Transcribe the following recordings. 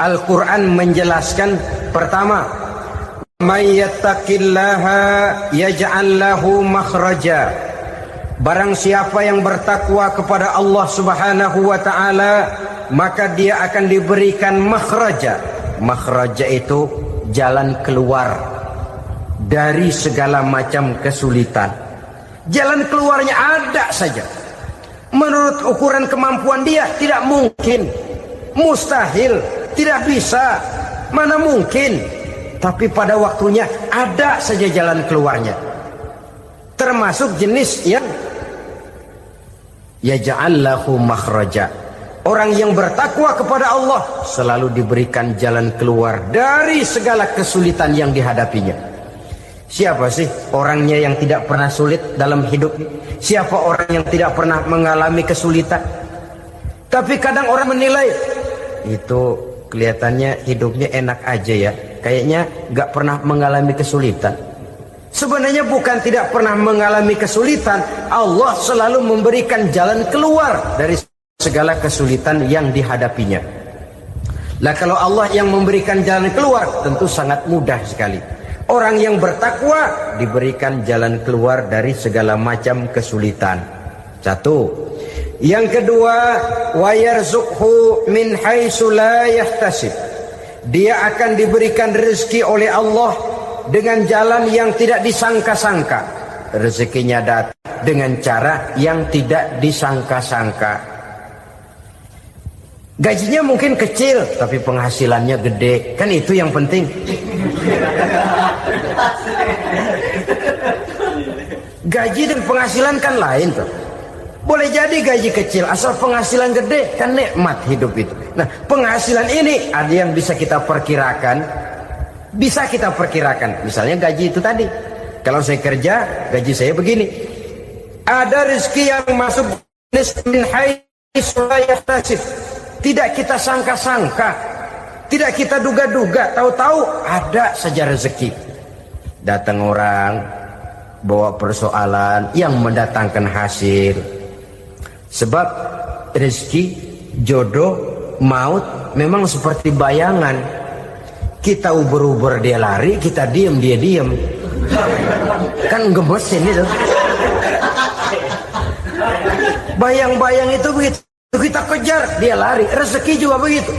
Al-Quran menjelaskan, pertama, may yattaqillaha yaj'al lahu makhraja. Barang siapa yang bertakwa kepada Allah Subhanahu wa taala, maka dia akan diberikan makhraja. Makhraja itu jalan keluar dari segala macam kesulitan. Jalan keluarnya ada saja. Menurut ukuran kemampuan dia tidak mungkin, mustahil, tidak bisa, mana mungkin. Tapi pada waktunya ada saja jalan keluarnya. Termasuk jenis yang yaj'al lahu makhraja. Orang yang bertakwa kepada Allah selalu diberikan jalan keluar dari segala kesulitan yang dihadapinya. Siapa sih orangnya yang tidak pernah sulit dalam hidup? Siapa orang yang tidak pernah mengalami kesulitan? Tapi kadang orang menilai, itu kelihatannya hidupnya enak aja ya, kayaknya gak pernah mengalami kesulitan. Sebenarnya bukan tidak pernah mengalami kesulitan, Allah selalu memberikan jalan keluar dari segala kesulitan yang dihadapinya. Lah kalau Allah yang memberikan jalan keluar, tentu sangat mudah sekali. Orang yang bertakwa diberikan jalan keluar dari segala macam kesulitan. Satu. Yang kedua, wa yarzuqhu min haitsu la yahtasib. Dia akan diberikan rezeki oleh Allah dengan jalan yang tidak disangka-sangka. Rezekinya datang dengan cara yang tidak disangka-sangka. Gajinya mungkin kecil, tapi penghasilannya gede. Kan itu yang penting. Gaji dan penghasilan kan lain tuh. Boleh jadi gaji kecil, asal penghasilan gede, kan nikmat hidup itu. Nah, penghasilan ini ada yang bisa kita perkirakan. Bisa kita perkirakan. Misalnya gaji itu tadi. Kalau saya kerja, gaji saya begini. Ada rezeki yang masuk min haitsu la yahtasib. Tidak kita sangka-sangka, tidak kita duga-duga, tahu-tahu ada saja rezeki. Datang orang bawa persoalan yang mendatangkan hasil. Sebab rezeki, jodoh, maut memang seperti bayangan. Kita uber-uber dia lari, kita diem dia diem. Kan gemesin itu. Bayang-bayang itu begitu. Kita kejar, dia lari. Rezeki juga begitu.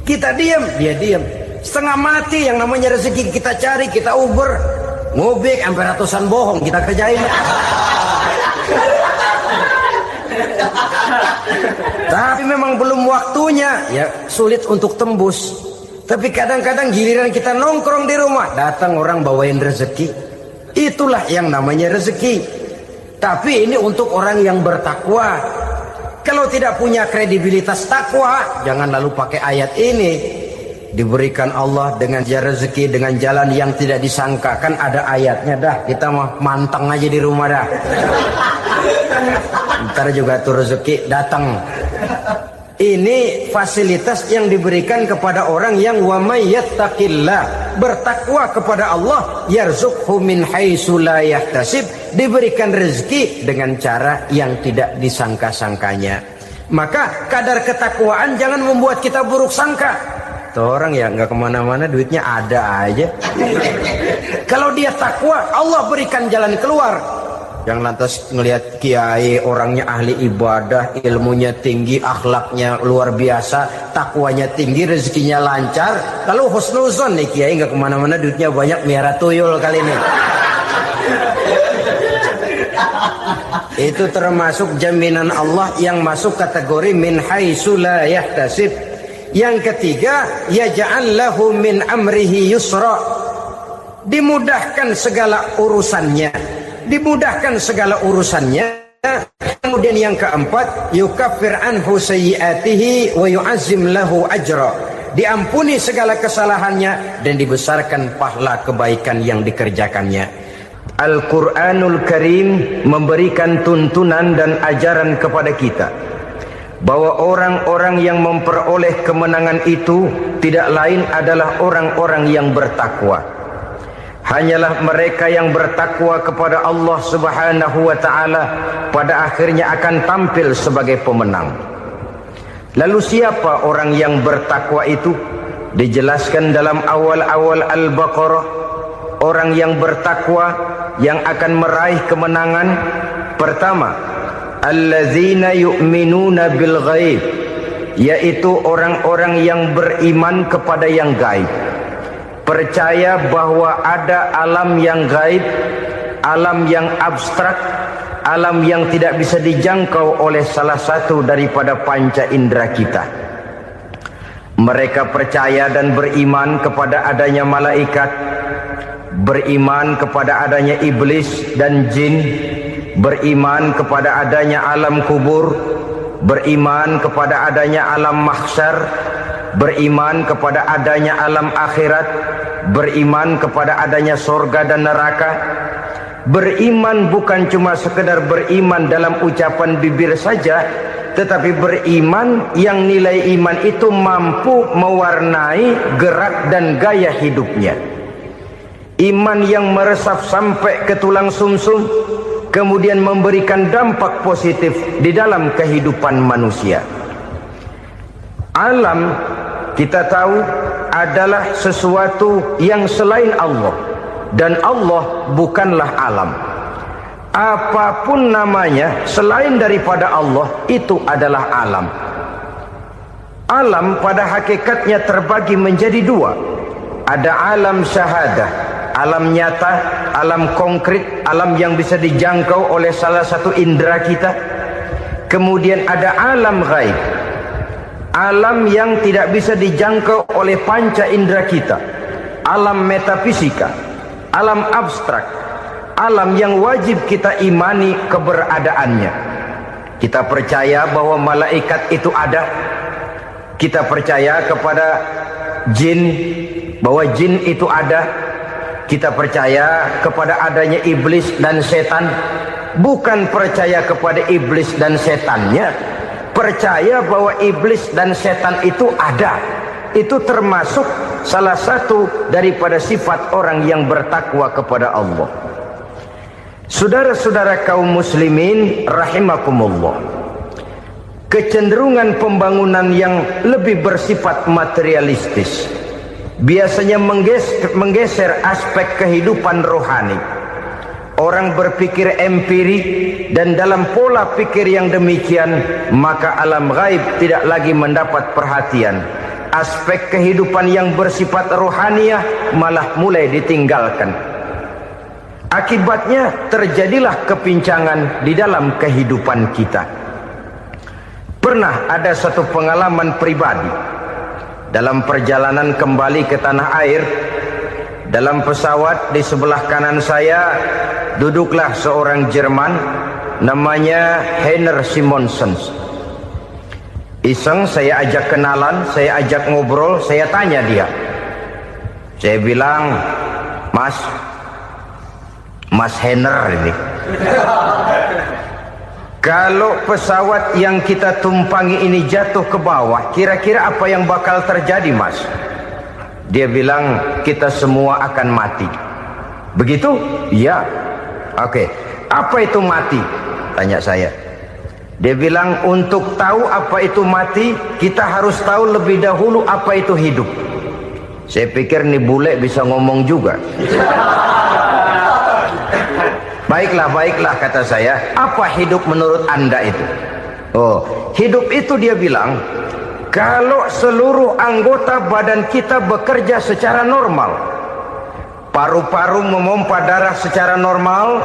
Kita diam, dia diam. Setengah mati yang namanya rezeki kita cari, kita uber, ngobek sampai ratusan bohong kita kerjain. Tapi memang belum waktunya, ya sulit untuk tembus. Tapi kadang-kadang giliran kita nongkrong di rumah, datang orang bawain rezeki. Itulah yang namanya rezeki. Tapi ini untuk orang yang bertakwa. Kalau tidak punya kredibilitas takwa, jangan lalu pakai ayat ini. Diberikan Allah dengan rezeki dengan jalan yang tidak disangka. Kan ada ayatnya dah. Kita mah manteng aja di rumah dah. Ntar juga tuh rezeki datang. Ini fasilitas yang diberikan kepada orang yang wa may yattaqillah, bertakwa kepada Allah, yarzuqhu min haitsu la yahtasib, diberikan rezeki dengan cara yang tidak disangka-sangkanya. Maka kadar ketakwaan jangan membuat kita buruk sangka. Tuh orang ya nggak kemana-mana, duitnya ada aja. Kalau dia takwa, Allah berikan jalan keluar. Yang lantas ngelihat kiai orangnya ahli ibadah, ilmunya tinggi, akhlaknya luar biasa, takwanya tinggi, rezekinya lancar, lalu husnuzon nih kiai nggak kemana-mana, duitnya banyak, miara tuyul kali ini. Itu termasuk jaminan Allah yang masuk kategori min haitsu la yahtasib. Yang ketiga, yaj'al lahu min amrihi yusra, dimudahkan segala urusannya. Dimudahkan segala urusannya. Kemudian yang keempat, yukaffir anhu sayyiatihi wa yu'azzim lahu ajra, diampuni segala kesalahannya dan dibesarkan pahala kebaikan yang dikerjakannya. Al-Quranul Karim memberikan tuntunan dan ajaran kepada kita bahwa orang-orang yang memperoleh kemenangan itu tidak lain adalah orang-orang yang bertakwa. Hanyalah mereka yang bertakwa kepada Allah Subhanahu wa ta'ala pada akhirnya akan tampil sebagai pemenang. Lalu siapa orang yang bertakwa itu? Dijelaskan dalam awal-awal Al-Baqarah, orang yang bertakwa yang akan meraih kemenangan. Pertama, allazina yu'minuna bil ghaib, yaitu orang-orang yang beriman kepada yang gaib, percaya bahwa ada alam yang gaib, alam yang abstrak, alam yang tidak bisa dijangkau oleh salah satu daripada panca indera kita. Mereka percaya dan beriman kepada adanya malaikat, beriman kepada adanya iblis dan jin, beriman kepada adanya alam kubur, beriman kepada adanya alam mahsyar, beriman kepada adanya alam akhirat, beriman kepada adanya surga dan neraka. Beriman bukan cuma sekedar beriman dalam ucapan bibir saja, tetapi beriman yang nilai iman itu mampu mewarnai gerak dan gaya hidupnya. Iman yang meresap sampai ke tulang sumsum, kemudian memberikan dampak positif di dalam kehidupan manusia. Alam, kita tahu, adalah sesuatu yang selain Allah, dan Allah bukanlah alam. Apapun namanya selain daripada Allah, itu adalah alam. Alam pada hakikatnya terbagi menjadi dua. Ada alam syahadah, alam nyata, alam konkret, alam yang bisa dijangkau oleh salah satu indera kita. Kemudian ada alam ghaib, alam yang tidak bisa dijangkau oleh panca indera kita, alam metafisika, alam abstrak, alam yang wajib kita imani keberadaannya. Kita percaya bahwa malaikat itu ada. Kita percaya kepada jin, bahwa jin itu ada. Kita percaya kepada adanya iblis dan setan. Bukan percaya kepada iblis dan setannya, percaya bahwa iblis dan setan itu ada. Itu termasuk salah satu daripada sifat orang yang bertakwa kepada Allah. Saudara-saudara kaum muslimin rahimakumullah, kecenderungan pembangunan yang lebih bersifat materialistis biasanya menggeser aspek kehidupan rohani. Orang berpikir empiri, dan dalam pola pikir yang demikian, maka alam gaib tidak lagi mendapat perhatian. Aspek kehidupan yang bersifat rohaniah malah mulai ditinggalkan. Akibatnya terjadilah kepincangan di dalam kehidupan kita. Pernah ada satu pengalaman pribadi dalam perjalanan kembali ke tanah air. Dalam pesawat di sebelah kanan saya duduklah seorang Jerman, namanya Heiner Simonsen. Iseng saya ajak kenalan, saya ajak ngobrol, saya tanya dia. Saya bilang, Mas Heiner ini, kalau pesawat yang kita tumpangi ini jatuh ke bawah, kira-kira apa yang bakal terjadi, Mas? Dia bilang, kita semua akan mati. Begitu? Iya. Oke. Apa itu mati? Tanya saya. Dia bilang, untuk tahu apa itu mati, kita harus tahu lebih dahulu apa itu hidup. Saya pikir nih bule bisa ngomong juga. Baiklah kata saya. Apa hidup menurut Anda itu? Oh, hidup itu dia bilang, kalau seluruh anggota badan kita bekerja secara normal, paru-paru memompa darah secara normal,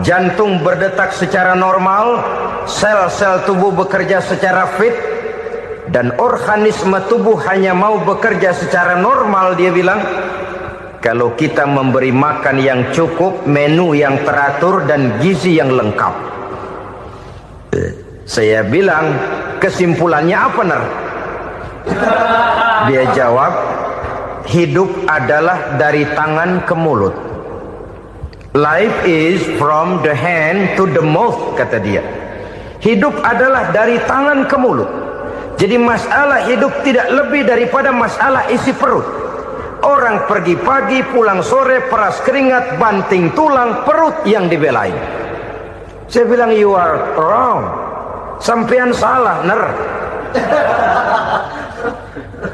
jantung berdetak secara normal, sel-sel tubuh bekerja secara fit, dan organisme tubuh hanya mau bekerja secara normal, dia bilang, kalau kita memberi makan yang cukup, menu yang teratur, dan gizi yang lengkap. Saya bilang, kesimpulannya apa, Ner? Dia jawab, hidup adalah dari tangan ke mulut. Life is from the hand to the mouth, kata dia. Hidup adalah dari tangan ke mulut. Jadi masalah hidup tidak lebih daripada masalah isi perut. Orang pergi pagi, pulang sore, peras keringat, banting tulang, perut yang dibelain. Saya bilang, you are wrong. Sampean salah, Ner.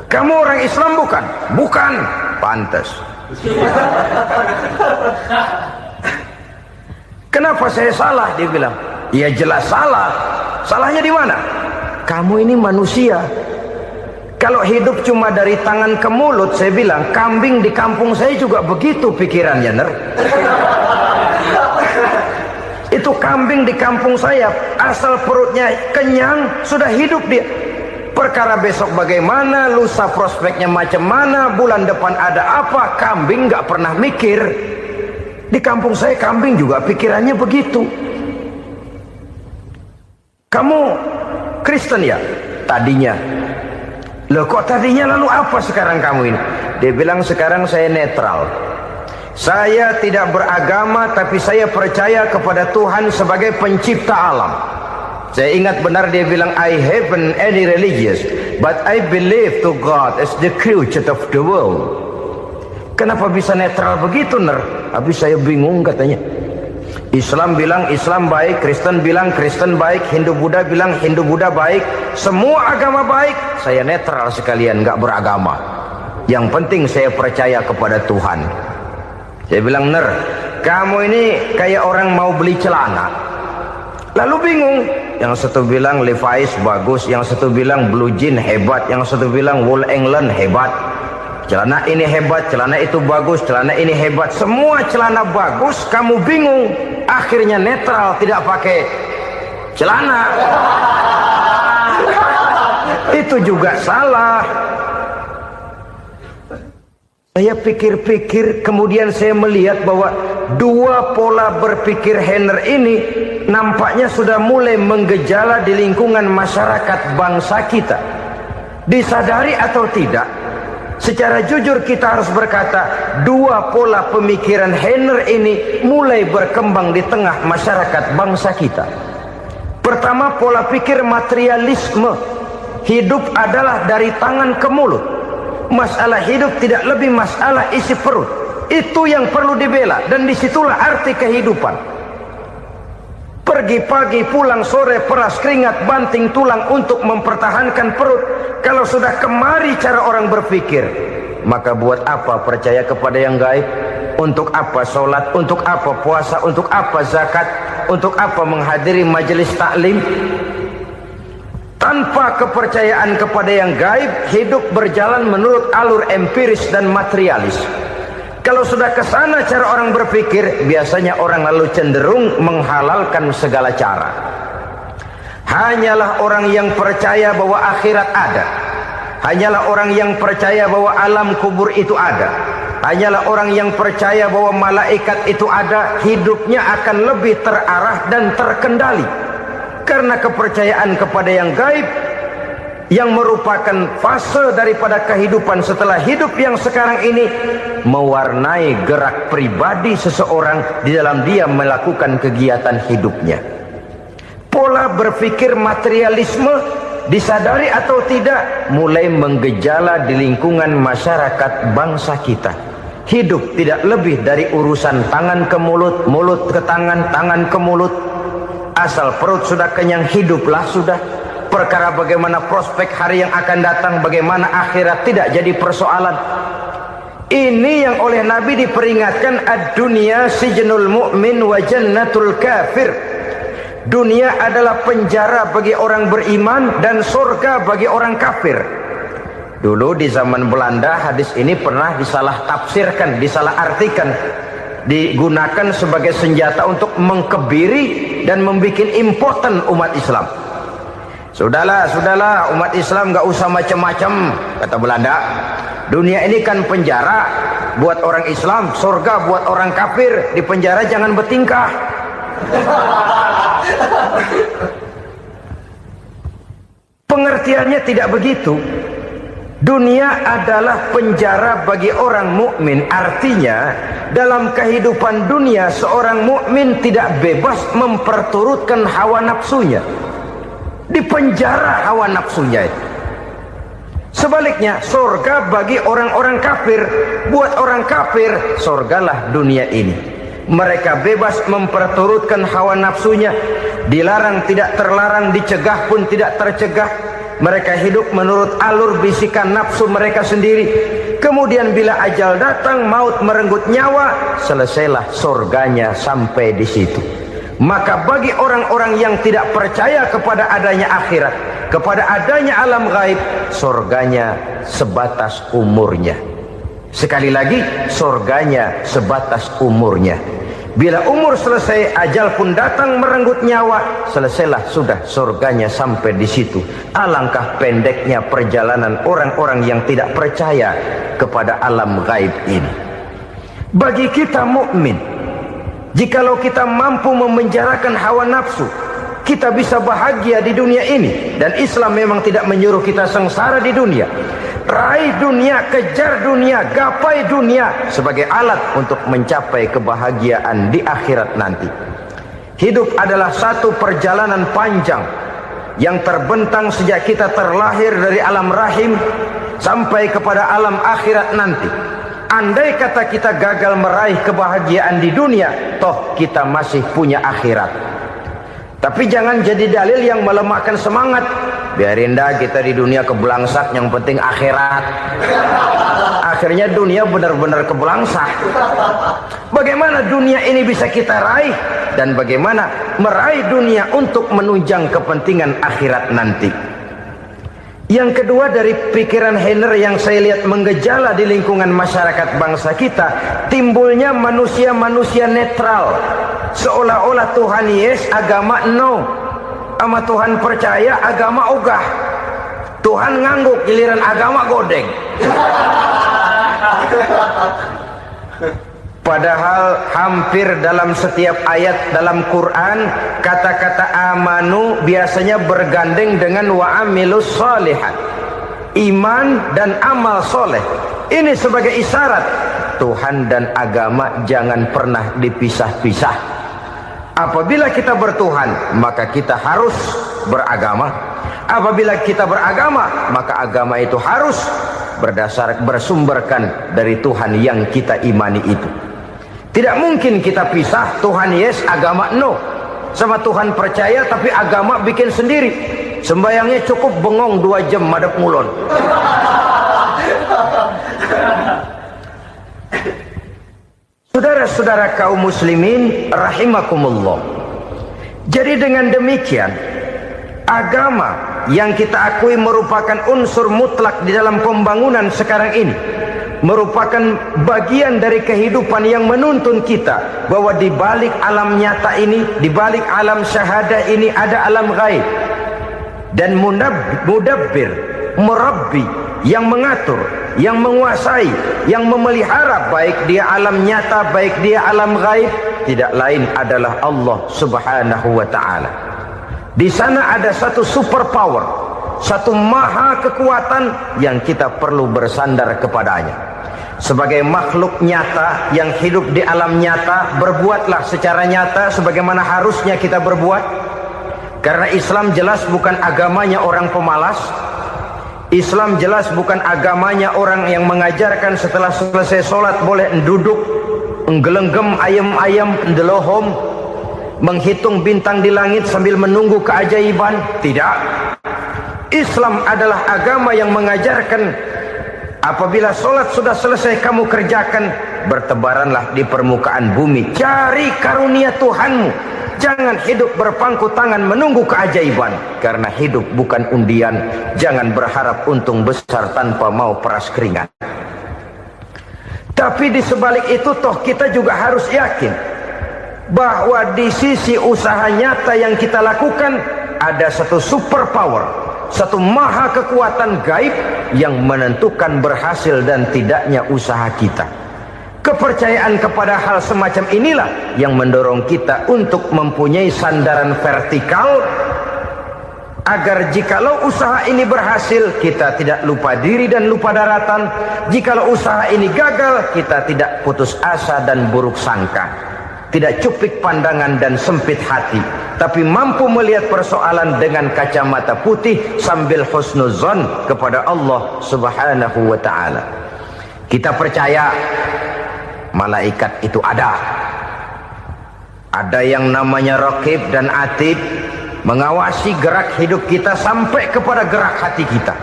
Kamu orang Islam bukan? Bukan. Pantas. Kenapa saya salah? Dia bilang. Ya jelas salah. Salahnya di mana? Kamu ini manusia. Kalau hidup cuma dari tangan ke mulut, saya bilang, kambing di kampung saya juga begitu pikirannya, Ner. Itu kambing di kampung saya, asal perutnya kenyang, sudah hidup dia. Perkara besok bagaimana, lusa prospeknya macam mana, bulan depan ada apa, kambing nggak pernah mikir. Di kampung saya kambing juga pikirannya begitu. Kamu Kristen ya? Tadinya. Loh kok tadinya, lalu apa sekarang kamu ini? Dia bilang sekarang saya netral. Saya tidak beragama, tapi saya percaya kepada Tuhan sebagai pencipta alam. Saya ingat benar dia bilang, I haven't any religious, but I believe to God as the creator of the world. Kenapa bisa netral begitu, Ner? Habis saya bingung katanya. Islam bilang Islam baik, Kristen bilang Kristen baik, Hindu Buddha bilang Hindu Buddha baik, semua agama baik. Saya netral sekalian, nggak beragama. Yang penting saya percaya kepada Tuhan. Saya bilang, Ner, kamu ini kayak orang mau beli celana, lalu bingung. Yang satu bilang Levi's bagus, yang satu bilang Blue Jean hebat, yang satu bilang Wool England hebat. Celana ini hebat, celana itu bagus, celana ini hebat. Semua celana bagus, kamu bingung. Akhirnya netral, tidak pakai celana. Itu juga salah. Saya pikir-pikir, kemudian saya melihat bahwa dua pola berpikir Henner ini nampaknya sudah mulai menggejala di lingkungan masyarakat bangsa kita. Disadari atau tidak, secara jujur kita harus berkata, dua pola pemikiran Henner ini mulai berkembang di tengah masyarakat bangsa kita. Pertama, pola pikir materialisme. Hidup adalah dari tangan ke mulut. Masalah hidup tidak lebih masalah isi perut. Itu yang perlu dibela, dan disitulah arti kehidupan. Pergi pagi, pulang sore, peras keringat, banting tulang untuk mempertahankan perut. Kalau sudah kemari cara orang berpikir, maka buat apa percaya kepada yang gaib? Untuk apa sholat? Untuk apa puasa? Untuk apa zakat? Untuk apa menghadiri majelis taklim? Tanpa kepercayaan kepada yang gaib, hidup berjalan menurut alur empiris dan materialis. Kalau sudah ke sana cara orang berpikir, biasanya orang lalu cenderung menghalalkan segala cara. Hanyalah orang yang percaya bahwa akhirat ada. Hanyalah orang yang percaya bahwa alam kubur itu ada. Hanyalah orang yang percaya bahwa malaikat itu ada, hidupnya akan lebih terarah dan terkendali. Karena kepercayaan kepada yang gaib, yang merupakan fase daripada kehidupan setelah hidup yang sekarang ini, mewarnai gerak pribadi seseorang di dalam dia melakukan kegiatan hidupnya. Pola berpikir materialisme, disadari atau tidak, mulai menggejala di lingkungan masyarakat bangsa kita. Hidup tidak lebih dari urusan tangan ke mulut, mulut ke tangan, tangan ke mulut. Asal perut sudah kenyang, hiduplah sudah. Perkara bagaimana prospek hari yang akan datang, bagaimana akhirat, tidak jadi persoalan. Ini yang oleh Nabi diperingatkan, ad-dunya sijnul mu'min wa jannatul kafir. Dunia adalah penjara bagi orang beriman dan surga bagi orang kafir. Dulu di zaman Belanda hadis ini pernah disalah tafsirkan, disalah artikan, digunakan sebagai senjata untuk mengkebiri dan membuat impoten umat Islam. Sudahlah, umat Islam gak usah macam-macam, kata Belanda. Dunia ini kan penjara buat orang Islam, surga buat orang kafir. Di penjara jangan bertingkah. Pengertiannya tidak begitu. Dunia adalah penjara bagi orang mukmin. Artinya dalam kehidupan dunia seorang mukmin tidak bebas memperturutkan hawa nafsunya. Di penjara hawa nafsunya itu. Sebaliknya, surga bagi orang-orang kafir. Buat orang kafir, surgalah dunia ini. Mereka bebas memperturutkan hawa nafsunya. Dilarang tidak terlarang, dicegah pun tidak tercegah. Mereka hidup menurut alur bisikan nafsu mereka sendiri. Kemudian bila ajal datang, maut merenggut nyawa, selesailah surganya sampai di situ. Maka bagi orang-orang yang tidak percaya kepada adanya akhirat, kepada adanya alam gaib, surganya sebatas umurnya. Sekali lagi, surganya sebatas umurnya. Bila umur selesai, ajal pun datang merenggut nyawa, selesailah sudah surganya sampai di situ. Alangkah pendeknya perjalanan orang-orang yang tidak percaya kepada alam gaib ini. Bagi kita mukmin, jikalau kita mampu memenjarakan hawa nafsu, kita bisa bahagia di dunia ini. Dan Islam memang tidak menyuruh kita sengsara di dunia. Raih dunia, kejar dunia, gapai dunia sebagai alat untuk mencapai kebahagiaan di akhirat nanti. Hidup adalah satu perjalanan panjang yang terbentang sejak kita terlahir dari alam rahim sampai kepada alam akhirat nanti. Andai kata kita gagal meraih kebahagiaan di dunia, toh kita masih punya akhirat. Tapi jangan jadi dalil yang melemahkan semangat. Biarin dah kita di dunia kebelangsak, yang penting akhirat. Akhirnya dunia benar-benar kebelangsak. Bagaimana dunia ini bisa kita raih, dan bagaimana meraih dunia untuk menunjang kepentingan akhirat nanti. Yang kedua, dari pikiran Heiner yang saya lihat menggejala di lingkungan masyarakat bangsa kita, timbulnya manusia-manusia netral. Seolah-olah Tuhan yes, agama no. Sama Tuhan percaya, agama ogah. Tuhan ngangguk, giliran agama godeng. Padahal hampir dalam setiap ayat dalam Quran, kata-kata amanu biasanya bergandeng dengan wa amilus sholihat. Iman dan amal soleh. Ini sebagai isyarat Tuhan dan agama jangan pernah dipisah-pisah. Apabila kita bertuhan, maka kita harus beragama. Apabila kita beragama, maka agama itu harus bersumberkan dari Tuhan yang kita imani itu. Tidak mungkin kita pisah, Tuhan yes, agama no. Sama Tuhan percaya tapi agama bikin sendiri. Sembayangnya cukup bengong 2 jam madep ngulon. Saudara-saudara kaum muslimin rahimakumullah. Jadi dengan demikian, agama yang kita akui merupakan unsur mutlak di dalam pembangunan sekarang ini, merupakan bagian dari kehidupan yang menuntun kita bahwa di balik alam nyata ini, di balik alam syahadah ini ada alam gaib. Dan mudabbir, murabbi, yang mengatur, yang menguasai, yang memelihara baik dia alam nyata, baik dia alam gaib, tidak lain adalah Allah Subhanahu wa ta'ala. Di sana ada satu super power, satu maha kekuatan yang kita perlu bersandar kepadanya. Sebagai makhluk nyata yang hidup di alam nyata, berbuatlah secara nyata sebagaimana harusnya kita berbuat. Karena Islam jelas bukan agamanya orang pemalas. Islam jelas bukan agamanya orang yang mengajarkan setelah selesai sholat boleh duduk, nggelenggem ayam-ayam, ndelohom, menghitung bintang di langit sambil menunggu keajaiban. Tidak. Islam adalah agama yang mengajarkan apabila sholat sudah selesai kamu kerjakan, bertebaranlah di permukaan bumi, cari karunia Tuhanmu. Jangan hidup berpangku tangan menunggu keajaiban. Karena hidup bukan undian. Jangan berharap untung besar tanpa mau peras keringat. Tapi di sebalik itu toh kita juga harus yakin bahwa di sisi usaha nyata yang kita lakukan ada satu super power, satu maha kekuatan gaib yang menentukan berhasil dan tidaknya usaha kita. Kepercayaan kepada hal semacam inilah yang mendorong kita untuk mempunyai sandaran vertikal, agar jikalau usaha ini berhasil, kita tidak lupa diri dan lupa daratan. Jikalau usaha ini gagal, kita tidak putus asa dan buruk sangka, tidak cupik pandangan dan sempit hati, tapi mampu melihat persoalan dengan kacamata putih sambil husnuzon kepada Allah Subhanahu wa ta'ala. Kita percaya malaikat itu ada. Ada yang namanya Raqib dan Atid, mengawasi gerak hidup kita sampai kepada gerak hati kita.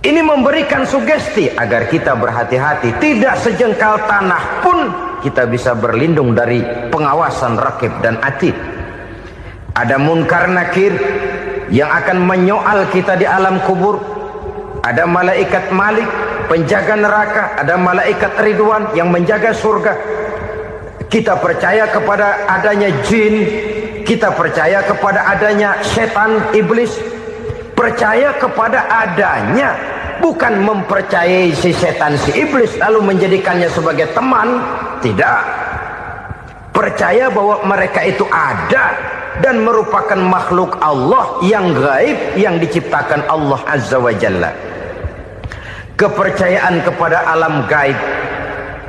Ini memberikan sugesti agar kita berhati-hati, tidak sejengkal tanah pun kita bisa berlindung dari pengawasan rakib dan atid. Ada munkar nakir yang akan menyoal kita di alam kubur. Ada malaikat Malik, penjaga neraka. Ada malaikat Ridwan yang menjaga surga. Kita percaya kepada adanya jin, kita percaya kepada adanya setan, iblis. Percaya kepada adanya, bukan mempercayai si setan, si iblis lalu menjadikannya sebagai teman. Tidak. Percaya bahwa mereka itu ada dan merupakan makhluk Allah yang gaib yang diciptakan Allah Azza wa Jalla. Kepercayaan kepada alam gaib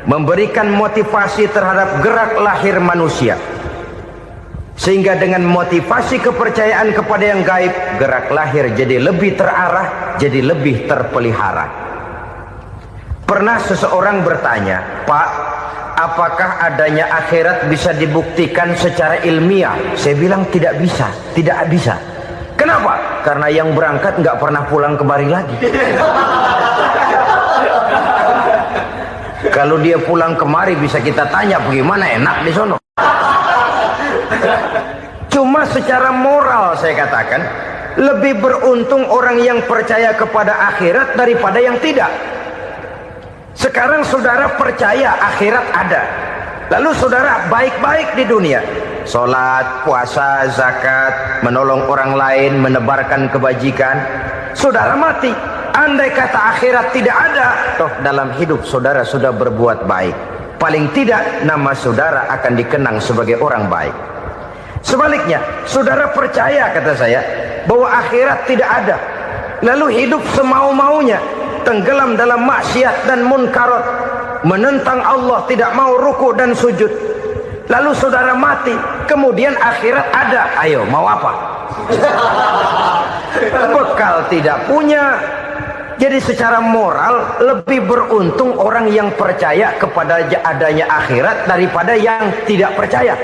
memberikan motivasi terhadap gerak lahir manusia, sehingga dengan motivasi kepercayaan kepada yang gaib, gerak lahir jadi lebih terarah, jadi lebih terpelihara. Pernah seseorang bertanya, "Pak, apakah adanya akhirat bisa dibuktikan secara ilmiah?" Saya bilang tidak bisa, tidak bisa. Kenapa? Karena yang berangkat nggak pernah pulang kembali lagi. Kalau dia pulang kemari bisa kita tanya bagaimana enak di sono. Cuma secara moral saya katakan, lebih beruntung orang yang percaya kepada akhirat daripada yang tidak. Sekarang saudara percaya akhirat ada, lalu saudara baik-baik di dunia, sholat, puasa, zakat, menolong orang lain, menebarkan kebajikan. Saudara mati, andai kata akhirat tidak ada, toh dalam hidup saudara sudah berbuat baik, paling tidak nama saudara akan dikenang sebagai orang baik. Sebaliknya, saudara percaya, kata saya, bahwa akhirat tidak ada, lalu hidup semau-maunya, tenggelam dalam maksiat dan munkarat, menentang Allah, tidak mau ruku dan sujud. Lalu saudara mati, kemudian akhirat ada. Ayo, mau apa? Bekal tidak punya. Jadi secara moral lebih beruntung orang yang percaya kepada adanya akhirat daripada yang tidak percaya.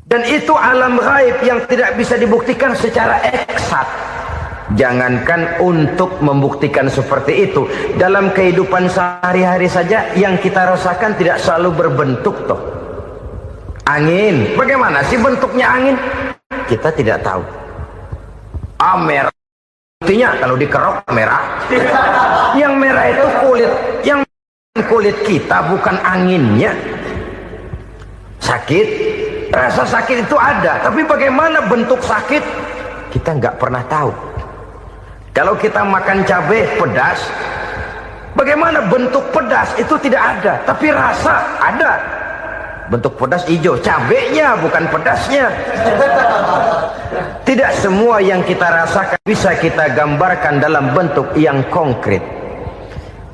Dan itu alam gaib yang tidak bisa dibuktikan secara eksakt. Jangankan untuk membuktikan seperti itu, dalam kehidupan sehari-hari saja yang kita rasakan tidak selalu berbentuk toh. Angin, bagaimana sih bentuknya angin? Kita tidak tahu. Merah, buktinya kalau dikerok merah. Yang merah itu kulit, yang kulit kita bukan anginnya. Sakit, rasa sakit itu ada, tapi bagaimana bentuk sakit kita nggak pernah tahu. Kalau kita makan cabai pedas, bagaimana bentuk pedas itu tidak ada, tapi rasa ada. Bentuk pedas hijau, cabainya bukan pedasnya. Tidak semua yang kita rasakan bisa kita gambarkan dalam bentuk yang konkret.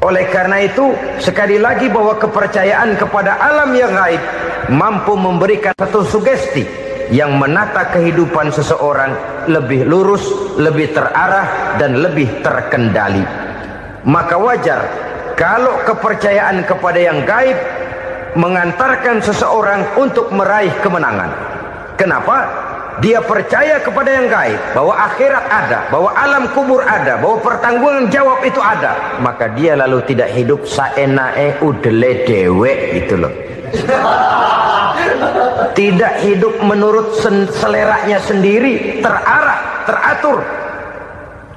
Oleh karena itu, sekali lagi bahwa kepercayaan kepada alam yang gaib mampu memberikan satu sugesti yang menata kehidupan seseorang lebih lurus, lebih terarah, dan lebih terkendali. Maka wajar kalau kepercayaan kepada yang gaib mengantarkan seseorang untuk meraih kemenangan. Kenapa? Dia percaya kepada yang gaib, bahwa akhirat ada, bahwa alam kubur ada, bahwa pertanggungan jawab itu ada. Maka dia lalu tidak hidup saenae udele dewe, gitu loh. Tidak hidup menurut seleranya sendiri, terarah, teratur.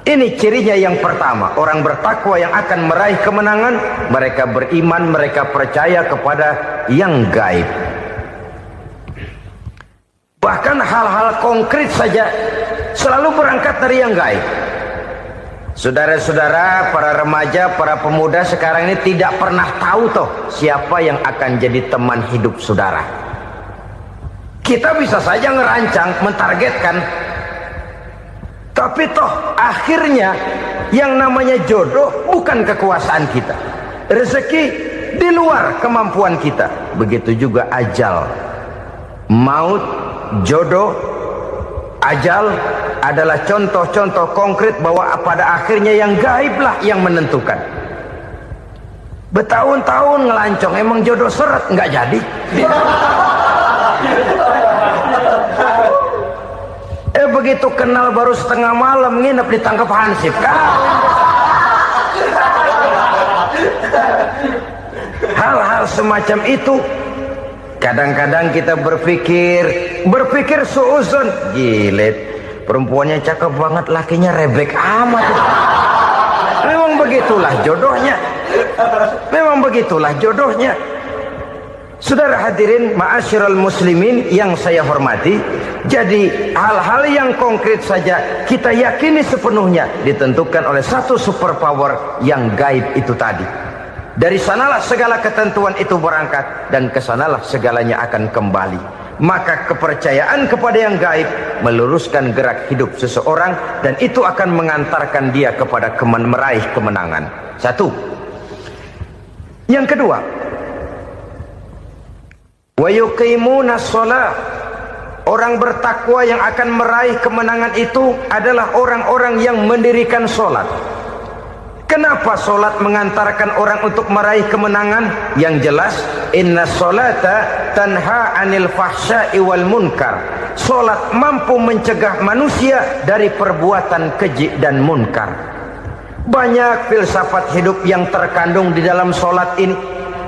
Ini cirinya yang pertama. Orang bertakwa yang akan meraih kemenangan, mereka beriman, mereka percaya kepada yang gaib. Bahkan hal-hal konkret saja selalu berangkat dari yang gaib. Saudara-saudara, para remaja, para pemuda sekarang ini tidak pernah tahu toh siapa yang akan jadi teman hidup saudara. Kita bisa saja ngerancang, mentargetkan, tapi toh akhirnya yang namanya jodoh bukan kekuasaan kita. Rezeki di luar kemampuan kita. Begitu juga ajal, maut, jodoh, ajal adalah contoh-contoh konkret bahwa pada akhirnya yang gaiblah yang menentukan. Bertahun-tahun ngelancong, emang jodoh seret, nggak jadi. begitu kenal baru setengah malam nginep ditangkap hansip. Hal-hal semacam itu kadang-kadang kita berpikir suuzon, gilet, perempuannya cakep banget, lakinya rebek amat. Memang begitulah jodohnya. Memang begitulah jodohnya. Saudara hadirin ma'asyiral muslimin yang saya hormati, jadi hal-hal yang konkret saja kita yakini sepenuhnya ditentukan oleh satu superpower yang gaib itu tadi. Dari sanalah segala ketentuan itu berangkat dan kesanalah segalanya akan kembali. Maka kepercayaan kepada yang gaib meluruskan gerak hidup seseorang dan itu akan mengantarkan dia kepada meraih kemenangan. Satu. Yang kedua, wa yuqimuna shalah. Orang bertakwa yang akan meraih kemenangan itu adalah orang-orang yang mendirikan sholat. Kenapa sholat mengantarkan orang untuk meraih kemenangan? Yang jelas, inna sholata tanha anil fahsya'i wal munkar. Sholat mampu mencegah manusia dari perbuatan keji dan munkar. Banyak filsafat hidup yang terkandung di dalam sholat ini.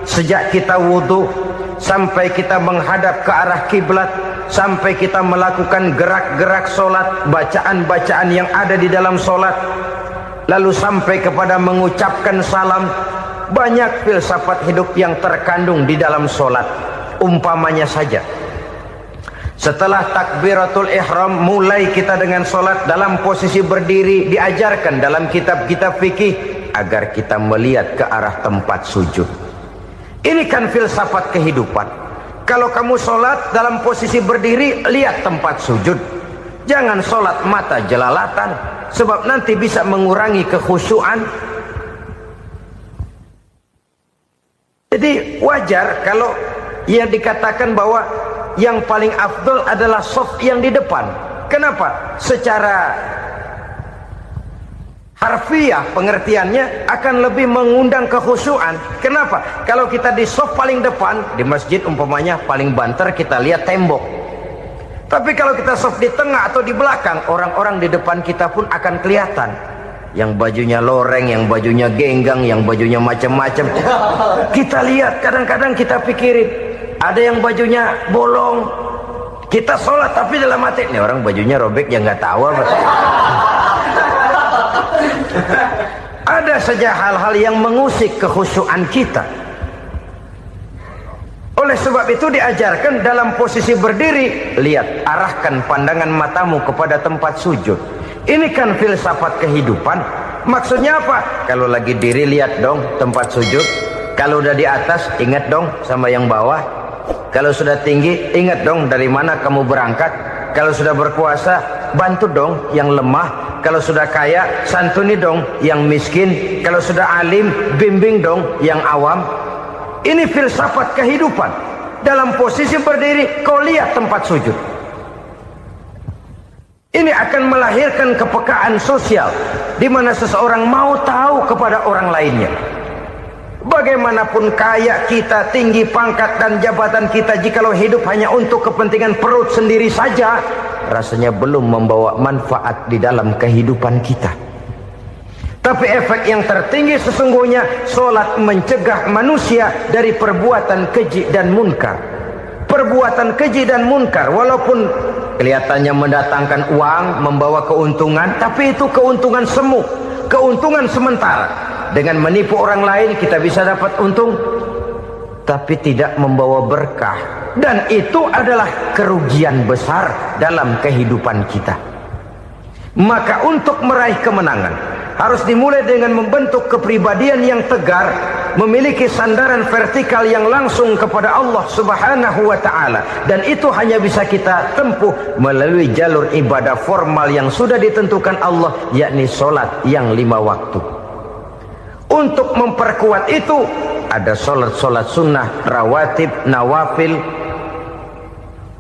Sejak kita wudhu sampai kita menghadap ke arah kiblat, sampai kita melakukan gerak-gerak sholat, bacaan-bacaan yang ada di dalam sholat, lalu sampai kepada mengucapkan salam. Banyak filsafat hidup yang terkandung di dalam sholat. Umpamanya saja, setelah takbiratul ihram mulai kita dengan sholat dalam posisi berdiri, diajarkan dalam kitab-kitab fikih agar kita melihat ke arah tempat sujud. Ini kan filsafat kehidupan. Kalau kamu sholat dalam posisi berdiri, lihat tempat sujud. Jangan sholat mata jelalatan, sebab nanti bisa mengurangi kekhusyuan. Jadi wajar kalau yang dikatakan bahwa yang paling afdol adalah shaf yang di depan. Kenapa? Secara harfiah pengertiannya akan lebih mengundang kekhusyuan. Kenapa? Kalau kita di shaf paling depan di masjid umpamanya paling banter kita lihat tembok. Tapi kalau kita shaf di tengah atau di belakang, orang-orang di depan kita pun akan kelihatan. Yang bajunya loreng, yang bajunya genggang, yang bajunya macam-macam. Kita lihat, kadang-kadang kita pikirin, ada yang bajunya bolong. Kita sholat tapi dalam hati, nih orang bajunya robek yang nggak tahu apa. Ada saja hal-hal yang mengusik kekhusyuan kita. Oleh sebab itu diajarkan dalam posisi berdiri, lihat, arahkan pandangan matamu kepada tempat sujud. Ini kan filsafat kehidupan. Maksudnya apa? Kalau lagi diri lihat dong tempat sujud. Kalau udah di atas ingat dong sama yang bawah. Kalau sudah tinggi ingat dong dari mana kamu berangkat. Kalau sudah berkuasa bantu dong yang lemah. Kalau sudah kaya santuni dong yang miskin. Kalau sudah alim bimbing dong yang awam. Ini filsafat kehidupan. Dalam posisi berdiri kau lihat tempat sujud. Ini akan melahirkan kepekaan sosial di mana seseorang mau tahu kepada orang lainnya. Bagaimanapun kaya kita, tinggi pangkat dan jabatan kita, jikalau hidup hanya untuk kepentingan perut sendiri saja, rasanya belum membawa manfaat di dalam kehidupan kita. Tapi efek yang tertinggi sesungguhnya, sholat mencegah manusia dari perbuatan keji dan munkar. Perbuatan keji dan munkar walaupun kelihatannya mendatangkan uang, membawa keuntungan, tapi itu keuntungan semu, keuntungan sementara. Dengan menipu orang lain kita bisa dapat untung, tapi tidak membawa berkah. Dan itu adalah kerugian besar dalam kehidupan kita. Maka untuk meraih kemenangan harus dimulai dengan membentuk kepribadian yang tegar, memiliki sandaran vertikal yang langsung kepada Allah Subhanahu wa ta'ala. Dan itu hanya bisa kita tempuh melalui jalur ibadah formal yang sudah ditentukan Allah, yakni sholat yang 5 waktu. Untuk memperkuat itu ada sholat-sholat sunnah, rawatib, nawafil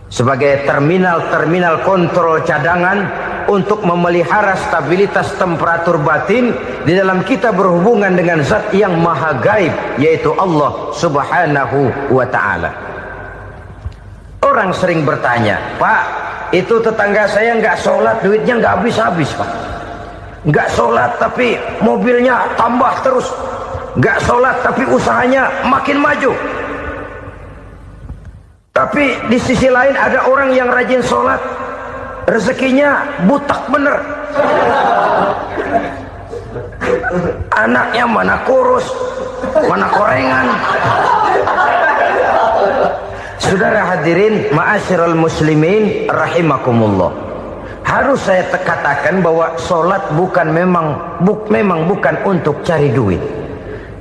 sebagai terminal-terminal kontrol cadangan untuk memelihara stabilitas temperatur batin di dalam kita berhubungan dengan zat yang maha gaib, yaitu Allah Subhanahu wa ta'ala. Orang sering bertanya, Pak, itu tetangga saya nggak sholat, duitnya nggak habis-habis Pak. Nggak sholat tapi mobilnya tambah terus. Nggak sholat tapi usahanya makin maju. Tapi di sisi lain ada orang yang rajin sholat, rezekinya butak bener. Anaknya mana kurus, mana korengan. Saudara hadirin ma'asyiral muslimin rahimakumullah. Harus saya katakan bahwa sholat memang bukan untuk cari duit.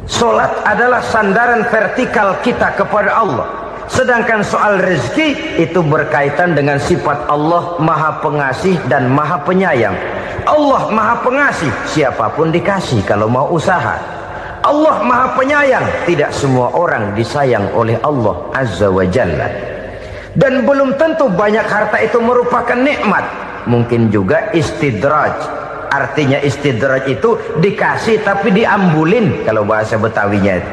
Sholat adalah sandaran vertikal kita kepada Allah. Sedangkan soal rezeki itu berkaitan dengan sifat Allah Maha Pengasih dan Maha Penyayang. Allah Maha Pengasih, siapapun dikasih kalau mau usaha. Allah Maha Penyayang, tidak semua orang disayang oleh Allah Azza wa Jalla. Dan belum tentu banyak harta itu merupakan nikmat. Mungkin juga istidraj. Artinya istidraj itu dikasih tapi diambulin, kalau bahasa Betawinya itu.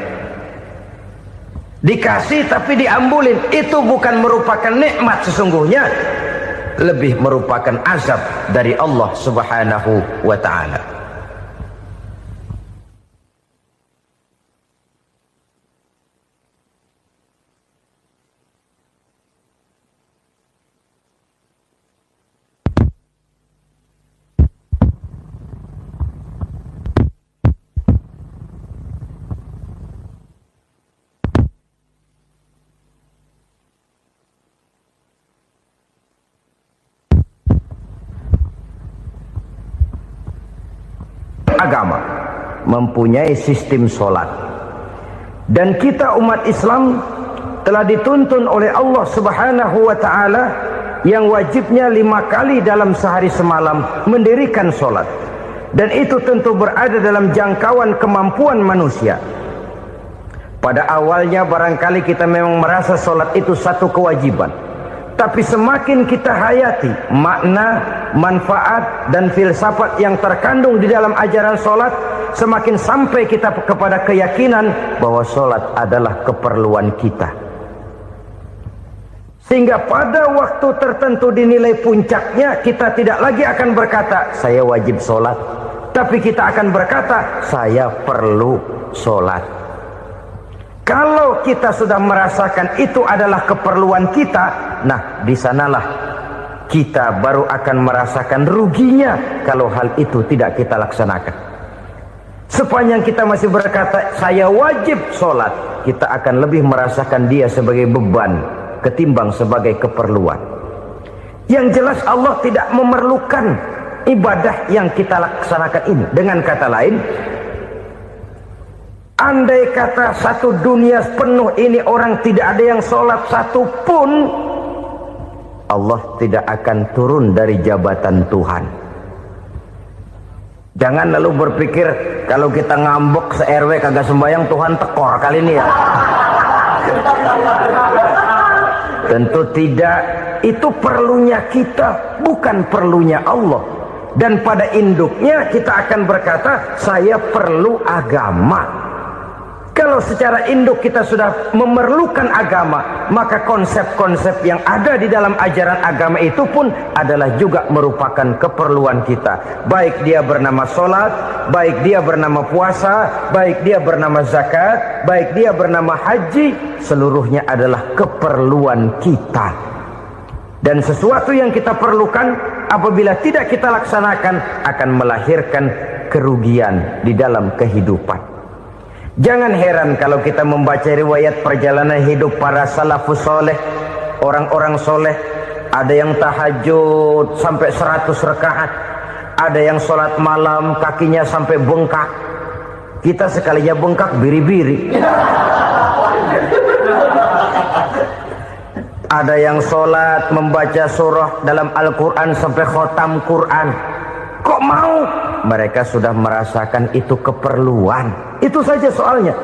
Dikasih tapi diambulin, itu bukan merupakan nikmat sesungguhnya, lebih merupakan azab dari Allah Subhanahu wa ta'ala. Agama mempunyai sistem sholat, dan kita umat Islam telah dituntun oleh Allah Subhanahu wa ta'ala yang wajibnya 5 kali dalam sehari semalam mendirikan sholat, dan itu tentu berada dalam jangkauan kemampuan manusia. Pada awalnya barangkali kita memang merasa sholat itu satu kewajiban, tapi semakin kita hayati makna, manfaat dan filsafat yang terkandung di dalam ajaran sholat, semakin sampai kita kepada keyakinan bahwa sholat adalah keperluan kita. Sehingga pada waktu tertentu dinilai puncaknya, kita tidak lagi akan berkata saya wajib sholat, tapi kita akan berkata saya perlu sholat. Kalau kita sudah merasakan itu adalah keperluan kita, nah di sanalah kita baru akan merasakan ruginya kalau hal itu tidak kita laksanakan. Sepanjang kita masih berkata saya wajib sholat, kita akan lebih merasakan dia sebagai beban ketimbang sebagai keperluan. Yang jelas Allah tidak memerlukan ibadah yang kita laksanakan ini. Dengan kata lain, andai kata satu dunia penuh ini orang tidak ada yang sholat satu pun, Allah tidak akan turun dari jabatan Tuhan. Jangan lalu berpikir kalau kita ngambek se-RW kagak sembahyang Tuhan tekor kali ini ya. Tentu tidak. Itu perlunya kita, bukan perlunya Allah. Dan pada induknya kita akan berkata saya perlu agama. Kalau secara induk kita sudah memerlukan agama, maka konsep-konsep yang ada di dalam ajaran agama itu pun adalah juga merupakan keperluan kita. Baik dia bernama sholat, baik dia bernama puasa, baik dia bernama zakat, baik dia bernama haji, seluruhnya adalah keperluan kita. Dan sesuatu yang kita perlukan apabila tidak kita laksanakan akan melahirkan kerugian di dalam kehidupan. Jangan heran kalau kita membaca riwayat perjalanan hidup para salafus soleh, orang-orang soleh. Ada yang tahajud sampai 100 rakaat, ada yang sholat malam kakinya sampai bengkak. Kita sekalinya bengkak biri-biri. Ada yang sholat membaca surah dalam Al-Quran sampai khotam Quran. Kok mau? Mereka sudah merasakan itu keperluan. Itu saja soalnya.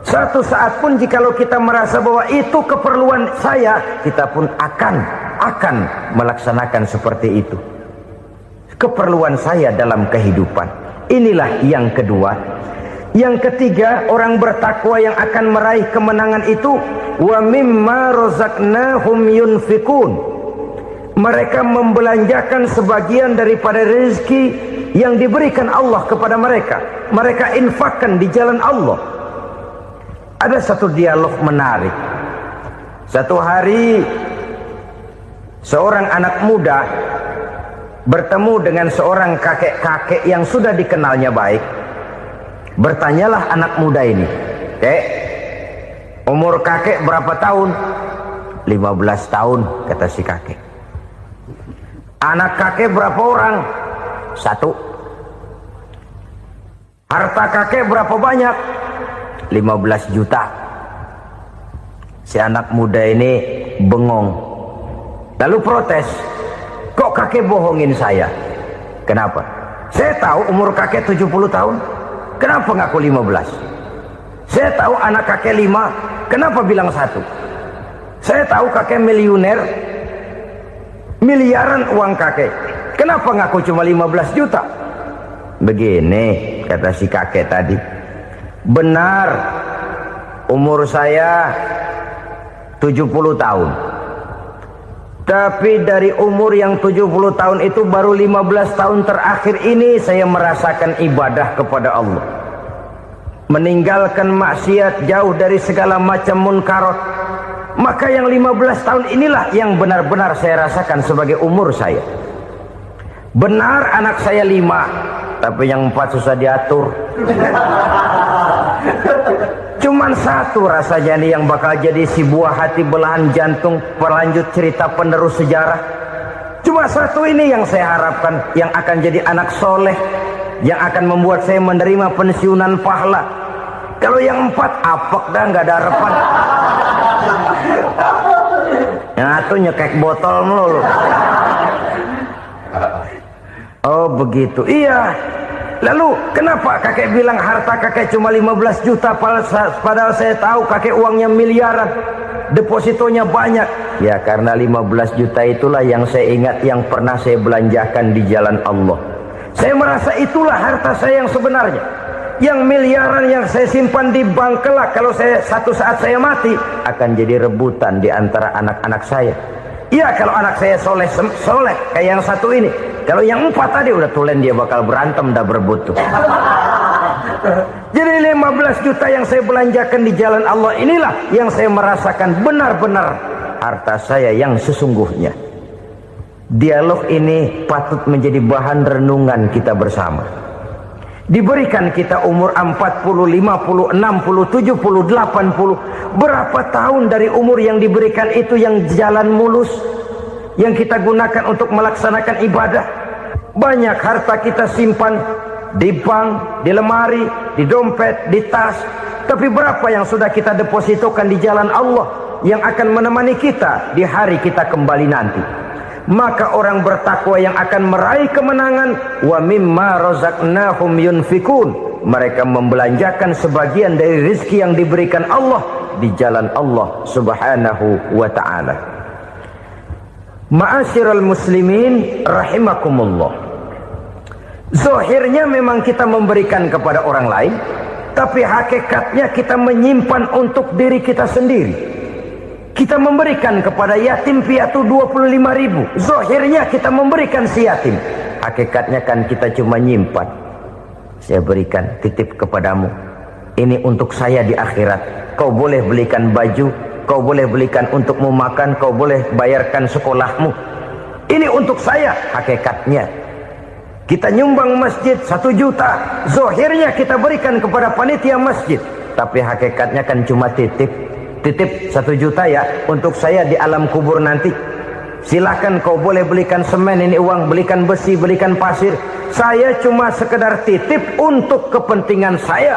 Satu saat pun jikalau kita merasa bahwa itu keperluan saya, kita pun akan melaksanakan seperti itu. Keperluan saya dalam kehidupan. Inilah yang kedua. Yang ketiga, orang bertakwa yang akan meraih kemenangan itu wa mimma razaqnahum yunfikun. Mereka membelanjakan sebagian daripada rezeki yang diberikan Allah kepada mereka. Mereka infakkan di jalan Allah. Ada satu dialog menarik. Satu hari seorang anak muda bertemu dengan seorang kakek-kakek yang sudah dikenalnya baik. Bertanyalah anak muda ini, "Kek, umur kakek berapa tahun?" 15 tahun, kata si kakek. "Anak kakek berapa orang?" 1. "Harta kakek berapa banyak?" 15 juta. Si anak muda ini bengong, lalu protes, "Kok kakek bohongin saya?" "Kenapa?" "Saya tahu umur kakek 70 tahun. Kenapa ngaku 15? Saya tahu anak kakek 5. Kenapa bilang 1? Saya tahu kakek miliuner, miliaran uang kakek. Kenapa ngaku cuma 15 juta? "Begini," kata si kakek tadi, "benar umur saya 70 tahun. Tapi dari umur yang 70 tahun itu baru 15 tahun terakhir ini saya merasakan ibadah kepada Allah. Meninggalkan maksiat, jauh dari segala macam munkarat. Maka yang 15 tahun inilah yang benar-benar saya rasakan sebagai umur saya. Benar anak saya 5, tapi yang 4 susah diatur. Cuman 1 rasanya nih yang bakal jadi si buah hati, belahan jantung, pelanjut cerita penerus sejarah. Cuma 1 ini yang saya harapkan, yang akan jadi anak soleh, yang akan membuat saya menerima pensiunan pahala. Kalau yang 4 apek dah, nggak ada harapan. Yang 1 nyekek botol melulu." "Oh begitu." "Iya. Lalu kenapa kakek bilang harta kakek cuma 15 juta padahal saya tahu kakek uangnya miliaran, depositonya banyak?" "Ya karena 15 juta itulah yang saya ingat yang pernah saya belanjakan di jalan Allah. Saya merasa itulah harta saya yang sebenarnya. Yang miliaran yang saya simpan di bank kelak kalau satu saat saya mati akan jadi rebutan di antara anak-anak saya. Iya kalau anak saya soleh kayak yang 1 ini. Kalau yang 4 tadi udah tulen dia bakal berantem dah berebut tuh." Jadi 15 juta yang saya belanjakan di jalan Allah inilah yang saya merasakan benar-benar harta saya yang sesungguhnya. Dialog ini patut menjadi bahan renungan kita bersama. Diberikan kita umur 40, 50, 60, 70, 80. Berapa tahun dari umur yang diberikan itu yang jalan mulus, yang kita gunakan untuk melaksanakan ibadah? Banyak harta kita simpan di bank, di lemari, di dompet, di tas. Tapi berapa yang sudah kita depositokan di jalan Allah yang akan menemani kita di hari kita kembali nanti? Maka orang bertakwa yang akan meraih kemenangan, wa mimma razaqnahum yunfikun, mereka membelanjakan sebagian dari rezeki yang diberikan Allah di jalan Allah Subhanahu wa ta'ala. Ma'asyiral muslimin rahimakumullah. Zahirnya memang kita memberikan kepada orang lain, tapi hakikatnya kita menyimpan untuk diri kita sendiri. Kita memberikan kepada yatim piatu 25.000. Zahirnya kita memberikan si yatim, hakikatnya kan kita cuma nyimpan. Saya berikan, titip kepadamu, ini untuk saya di akhirat. Kau boleh belikan baju, kau boleh belikan untukmu makan, kau boleh bayarkan sekolahmu. Ini untuk saya. Hakikatnya kita nyumbang masjid 1 juta, zahirnya kita berikan kepada panitia masjid, tapi hakikatnya kan cuma titip 1 juta ya untuk saya di alam kubur nanti. Silahkan kau boleh belikan semen, ini uang, belikan besi, belikan pasir. Saya cuma sekedar titip untuk kepentingan saya.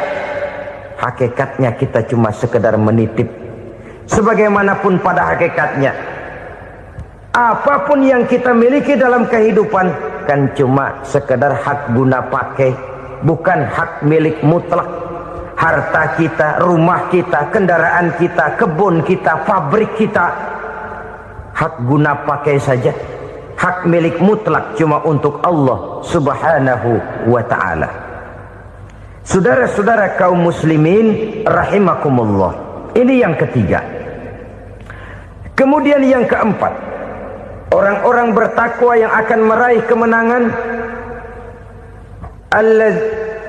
Hakikatnya kita cuma sekedar menitip. Sebagaimanapun pada hakikatnya, apapun yang kita miliki dalam kehidupan kan cuma sekedar hak guna pakai, bukan hak milik mutlak. Harta kita, rumah kita, kendaraan kita, kebun kita, pabrik kita, hak guna pakai saja. Hak milik mutlak cuma untuk Allah Subhanahu wa ta'ala. Saudara-saudara kaum muslimin rahimakumullah. Ini yang ketiga. Kemudian yang keempat, Orang-orang bertakwa yang akan meraih kemenangan,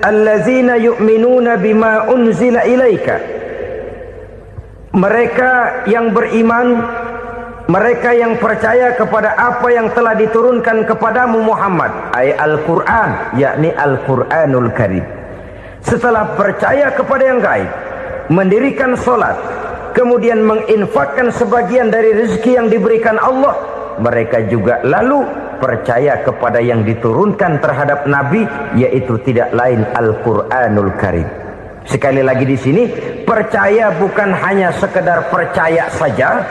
allazina yu'minuna bima unzila ilaika, mereka yang beriman, mereka yang percaya kepada apa yang telah diturunkan kepadamu Muhammad, ay Al-Quran, yakni Al-Quranul Karim. Setelah percaya kepada yang gaib, mendirikan solat, kemudian menginfakkan sebagian dari rezeki yang diberikan Allah, mereka juga lalu percaya kepada yang diturunkan terhadap Nabi, yaitu tidak lain Al-Quranul Karim. Sekali lagi di sini, percaya bukan hanya sekedar percaya saja,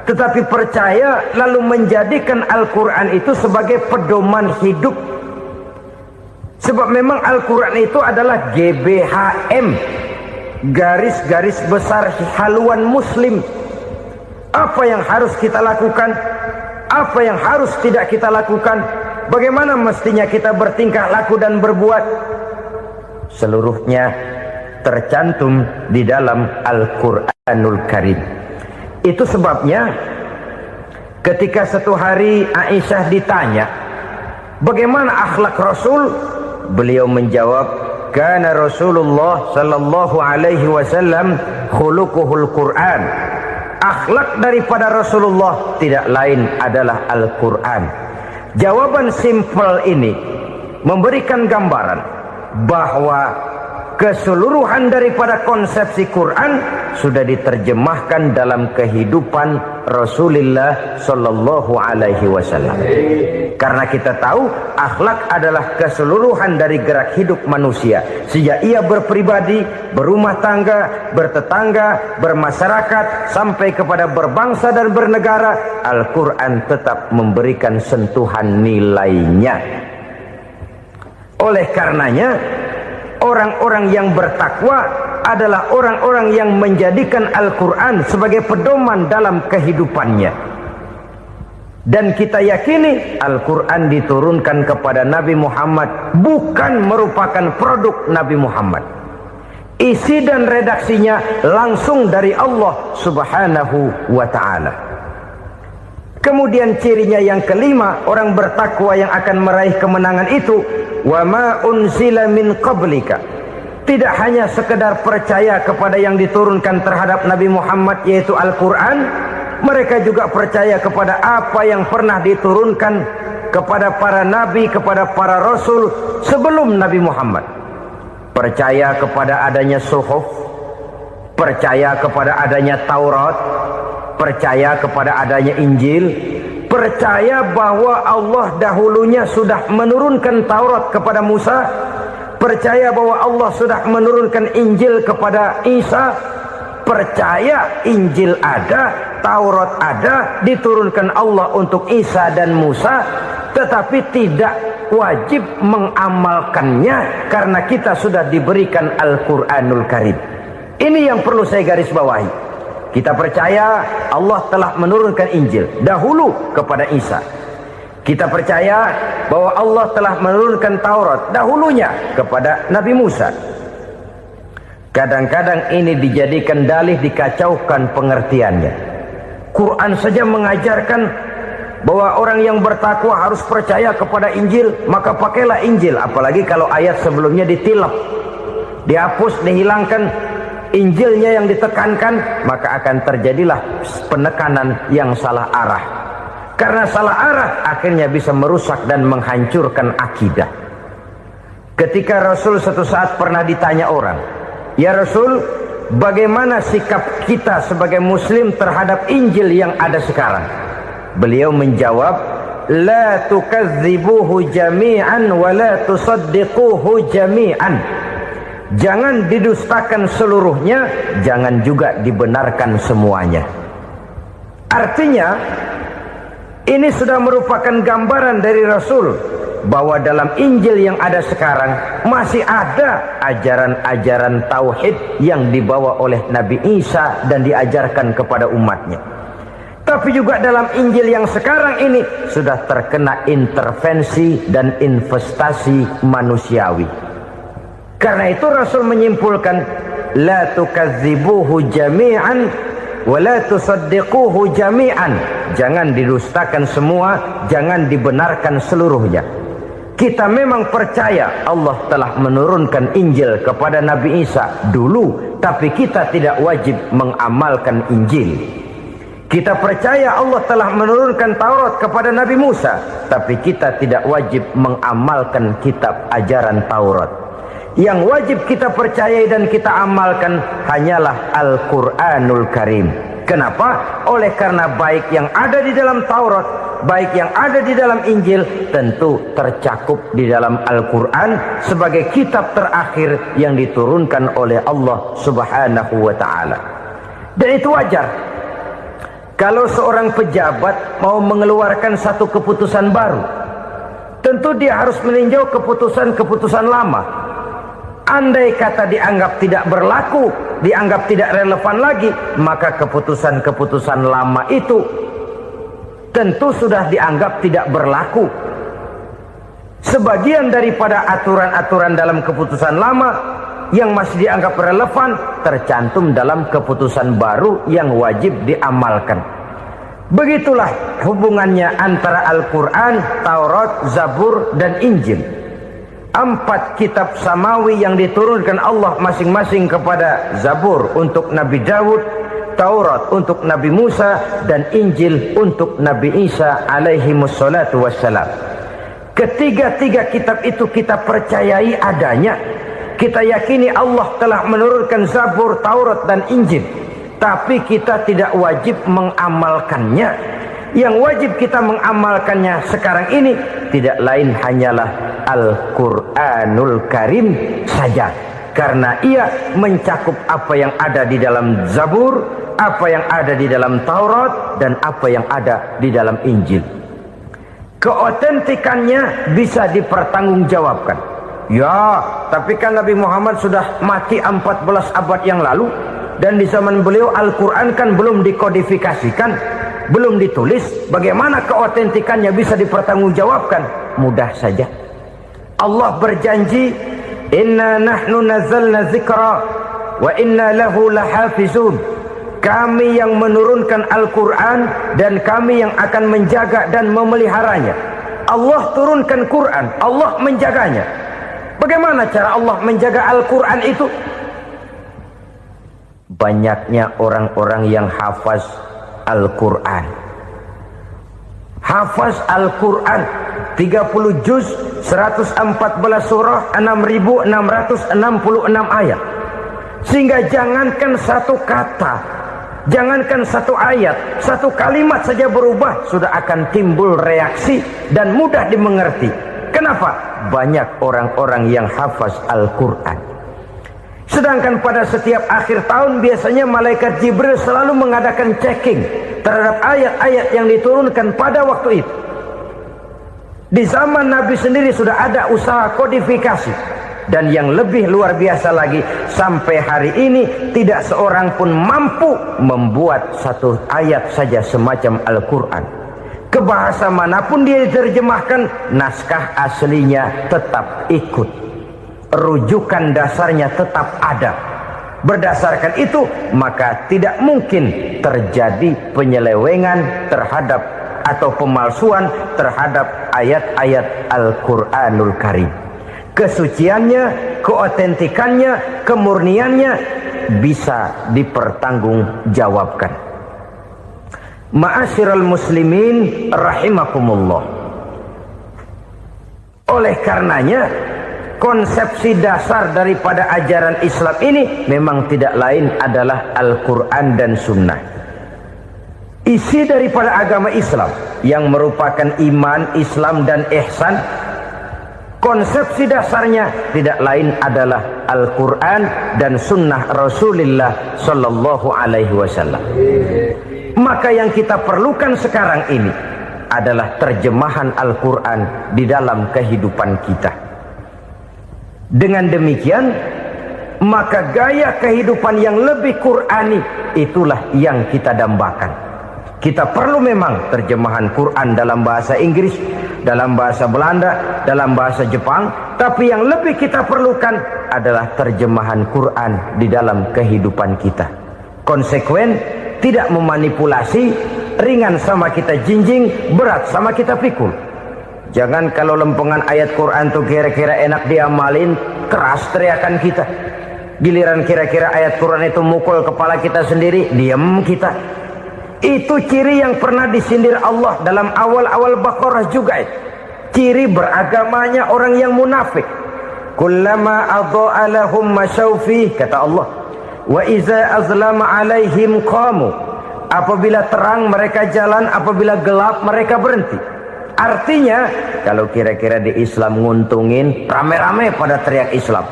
tetapi percaya lalu menjadikan Al-Quran itu sebagai pedoman hidup. Sebab memang Al-Quran itu adalah GBHM, garis-garis besar haluan muslim. Apa yang harus kita lakukan, apa yang harus tidak kita lakukan, bagaimana mestinya kita bertingkah laku dan berbuat, seluruhnya tercantum di dalam Al-Quranul Karim. Itu sebabnya ketika satu hari Aisyah ditanya bagaimana akhlak Rasul, beliau menjawab, kana Rasulullah sallallahu alaihi wasallam khuluquhul Quran. Akhlak daripada Rasulullah tidak lain adalah Al-Quran. Jawaban simpel ini memberikan gambaran bahwa keseluruhan daripada konsepsi Quran sudah diterjemahkan dalam kehidupan Rasulullah sallallahu alaihi wasallam. Karena kita tahu akhlak adalah keseluruhan dari gerak hidup manusia. Sejak ia berpribadi, berumah tangga, bertetangga, bermasyarakat, sampai kepada berbangsa dan bernegara, Al-Quran tetap memberikan sentuhan nilainya. Oleh karenanya, orang-orang yang bertakwa adalah orang-orang yang menjadikan Al-Quran sebagai pedoman dalam kehidupannya. Dan kita yakini Al-Quran diturunkan kepada Nabi Muhammad bukan merupakan produk Nabi Muhammad. Isi dan redaksinya langsung dari Allah Subhanahu wa ta'ala. Kemudian cirinya yang kelima, orang bertakwa yang akan meraih kemenangan itu, wa ma unzila min qablika. Tidak hanya sekedar percaya kepada yang diturunkan terhadap Nabi Muhammad, yaitu Al-Quran, mereka juga percaya kepada apa yang pernah diturunkan kepada para nabi, kepada para rasul sebelum Nabi Muhammad. Percaya kepada adanya suhuf, percaya kepada adanya Taurat, percaya kepada adanya Injil, percaya bahwa Allah dahulunya sudah menurunkan Taurat kepada Musa, percaya bahwa Allah sudah menurunkan Injil kepada Isa, percaya Injil ada, Taurat ada, diturunkan Allah untuk Isa dan Musa, tetapi tidak wajib mengamalkannya karena kita sudah diberikan Al-Quranul Karim. Ini yang perlu saya garis bawahi. Kita percaya Allah telah menurunkan Injil dahulu kepada Isa. Kita percaya bahwa Allah telah menurunkan Taurat dahulunya kepada Nabi Musa. Kadang-kadang ini dijadikan dalih, dikacaukan pengertiannya. Quran saja mengajarkan bahwa orang yang bertakwa harus percaya kepada Injil, maka pakailah Injil. Apalagi kalau ayat sebelumnya ditilap, dihapus, dihilangkan, Injilnya yang ditekankan, maka akan terjadilah penekanan yang salah arah. Karena salah arah akhirnya bisa merusak dan menghancurkan akidah. Ketika Rasul suatu saat pernah ditanya orang, "Ya Rasul, bagaimana sikap kita sebagai muslim terhadap Injil yang ada sekarang?" Beliau menjawab, "La tukadzibuhu jami'an wa la tusaddiquhu jami'an." Jangan didustakan seluruhnya, jangan juga dibenarkan semuanya. Artinya, ini sudah merupakan gambaran dari Rasul bahwa dalam Injil yang ada sekarang masih ada ajaran-ajaran tauhid yang dibawa oleh Nabi Isa dan diajarkan kepada umatnya. Tapi juga dalam Injil yang sekarang ini sudah terkena intervensi dan investasi manusiawi. Karena itu Rasul menyimpulkan, la tukadzibuhu jami'an wala tusaddiquhu jami'an, jangan didustakan semua, jangan dibenarkan seluruhnya. Kita memang percaya Allah telah menurunkan Injil kepada Nabi Isa dulu, tapi kita tidak wajib mengamalkan Injil. Kita percaya Allah telah menurunkan Taurat kepada Nabi Musa, tapi kita tidak wajib mengamalkan kitab ajaran Taurat. Yang wajib kita percayai dan kita amalkan hanyalah Al-Quranul Karim. Kenapa? Oleh karena baik yang ada di dalam Taurat, baik yang ada di dalam Injil, tentu tercakup di dalam Al-Quran sebagai kitab terakhir yang diturunkan oleh Allah Subhanahu wa Ta'ala. Dan itu wajar. Kalau seorang pejabat mau mengeluarkan satu keputusan baru, tentu dia harus meninjau keputusan-keputusan lama. Andai kata dianggap tidak berlaku, dianggap tidak relevan lagi, maka keputusan-keputusan lama itu tentu sudah dianggap tidak berlaku. Sebagian daripada aturan-aturan dalam keputusan lama yang masih dianggap relevan tercantum dalam keputusan baru yang wajib diamalkan. Begitulah hubungannya antara Al-Quran, Taurat, Zabur, dan Injil. 4 kitab samawi yang diturunkan Allah masing-masing kepada Zabur untuk Nabi Daud, Taurat untuk Nabi Musa, dan Injil untuk Nabi Isa alaihi wassalatu wassalam. Ketiga-tiga kitab itu kita percayai adanya. Kita yakini Allah telah menurunkan Zabur, Taurat, dan Injil, tapi kita tidak wajib mengamalkannya. Yang wajib kita mengamalkannya sekarang ini tidak lain hanyalah Al-Quranul Karim saja, karena ia mencakup apa yang ada di dalam Zabur, apa yang ada di dalam Taurat, dan apa yang ada di dalam Injil. Keotentikannya bisa dipertanggungjawabkan. Ya, tapi kan Nabi Muhammad sudah mati 14 abad yang lalu, dan di zaman beliau Al-Quran kan belum dikodifikasikan, belum ditulis. Bagaimana keotentikannya bisa dipertanggungjawabkan? Mudah saja. Allah berjanji, inna nahnu nazzalna dzikra wa inna lahu lahafizun. Kami yang menurunkan Al-Quran dan kami yang akan menjaga dan memeliharanya. Allah turunkan Quran, Allah menjaganya. Bagaimana cara Allah menjaga Al-Quran itu? Banyaknya orang-orang yang hafaz Al-Quran. Hafaz Al-Quran 30 juz, 114 surah, 6.666 ayat. Sehingga jangankan satu kata, jangankan satu ayat, satu kalimat saja berubah, sudah akan timbul reaksi dan mudah dimengerti. Kenapa? Banyak orang-orang yang hafaz Al-Quran. Sedangkan pada setiap akhir tahun biasanya malaikat Jibril selalu mengadakan checking terhadap ayat-ayat yang diturunkan pada waktu itu. Di zaman Nabi sendiri sudah ada usaha kodifikasi. Dan yang lebih luar biasa lagi, sampai hari ini tidak seorang pun mampu membuat satu ayat saja semacam Al-Quran. Ke bahasa manapun dia diterjemahkan, naskah aslinya tetap ikut, rujukan dasarnya tetap ada. Berdasarkan itu, maka tidak mungkin terjadi penyelewengan terhadap atau pemalsuan terhadap ayat-ayat Al-Quranul Karim. Kesuciannya, keotentikannya, kemurniannya bisa dipertanggungjawabkan. Ma'asyiral muslimin rahimakumullah. Oleh karenanya, konsepsi dasar daripada ajaran Islam ini memang tidak lain adalah Al-Quran dan Sunnah. Isi daripada agama Islam yang merupakan iman, Islam, dan ihsan, konsepsi dasarnya tidak lain adalah Al-Quran dan Sunnah Rasulullah Sallallahu Alaihi Wasallam. Maka yang kita perlukan sekarang ini adalah terjemahan Al-Quran di dalam kehidupan kita. Dengan demikian, maka gaya kehidupan yang lebih Qurani itulah yang kita dambakan. Kita perlu memang terjemahan Quran dalam bahasa Inggris, dalam bahasa Belanda, dalam bahasa Jepang, tapi yang lebih kita perlukan adalah terjemahan Quran di dalam kehidupan kita. Konsekuen, tidak memanipulasi, ringan sama kita jinjing, berat sama kita pikul. Jangan kalau lempengan ayat Quran tuh kira-kira enak diamalin, keras teriakan kita. Giliran kira-kira ayat Quran itu mukul kepala kita sendiri, diam kita. Itu ciri yang pernah disindir Allah dalam awal-awal Baqarah juga. Ciri beragamanya orang yang munafik. Kullama adha'a lahum masyawfi, kata Allah. Wa iza azlama alaihim qamu. Apabila terang mereka jalan, apabila gelap mereka berhenti. Artinya, kalau kira-kira di Islam nguntungin, rame-rame pada teriak Islam.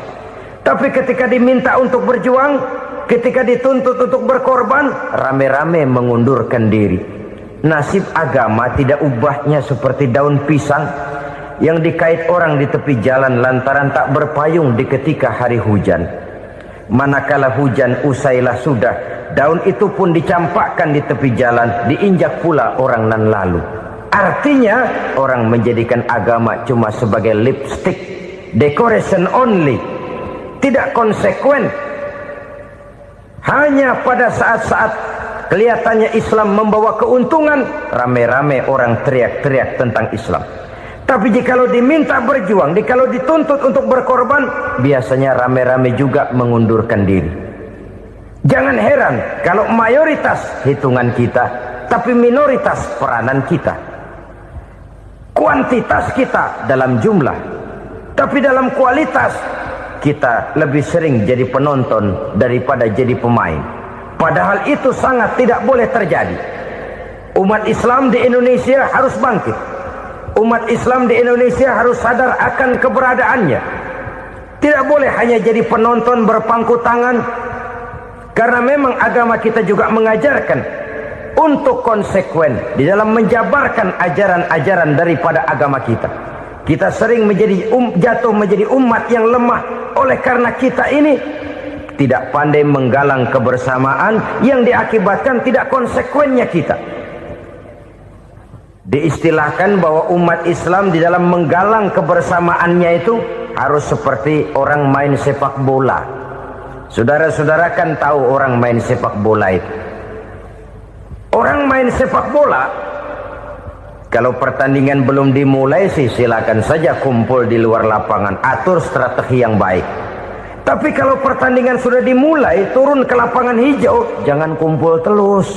Tapi ketika diminta untuk berjuang, ketika dituntut untuk berkorban, rame-rame mengundurkan diri. Nasib agama tidak ubahnya seperti daun pisang yang dikait orang di tepi jalan lantaran tak berpayung di ketika hari hujan. Manakala hujan usailah sudah, daun itu pun dicampakkan di tepi jalan, diinjak pula orang nan lalu. Artinya, orang menjadikan agama cuma sebagai lipstick, decoration only, tidak konsekuen. Hanya pada saat-saat kelihatannya Islam membawa keuntungan, rame-rame orang teriak-teriak tentang Islam. Tapi jikalau diminta berjuang, jikalau dituntut untuk berkorban, biasanya rame-rame juga mengundurkan diri. Jangan heran kalau mayoritas hitungan kita, tapi minoritas peranan kita. Kuantitas kita dalam jumlah, tapi dalam kualitas kita lebih sering jadi penonton daripada jadi pemain. Padahal itu sangat tidak boleh terjadi. Umat Islam di Indonesia harus bangkit. Umat Islam di Indonesia harus sadar akan keberadaannya. Tidak boleh hanya jadi penonton berpangku tangan. Karena memang agama kita juga mengajarkan untuk konsekuen di dalam menjabarkan ajaran-ajaran daripada agama kita. Kita sering menjadi jatuh menjadi umat yang lemah oleh karena kita ini tidak pandai menggalang kebersamaan yang diakibatkan tidak konsekuennya kita. Diistilahkan bahwa umat Islam di dalam menggalang kebersamaannya itu harus seperti orang main sepak bola. Saudara-saudara kan tahu orang main sepak bola itu. Orang main sepak bola, kalau pertandingan belum dimulai sih silakan saja kumpul di luar lapangan, atur strategi yang baik. Tapi kalau pertandingan sudah dimulai, turun ke lapangan hijau, jangan kumpul terus.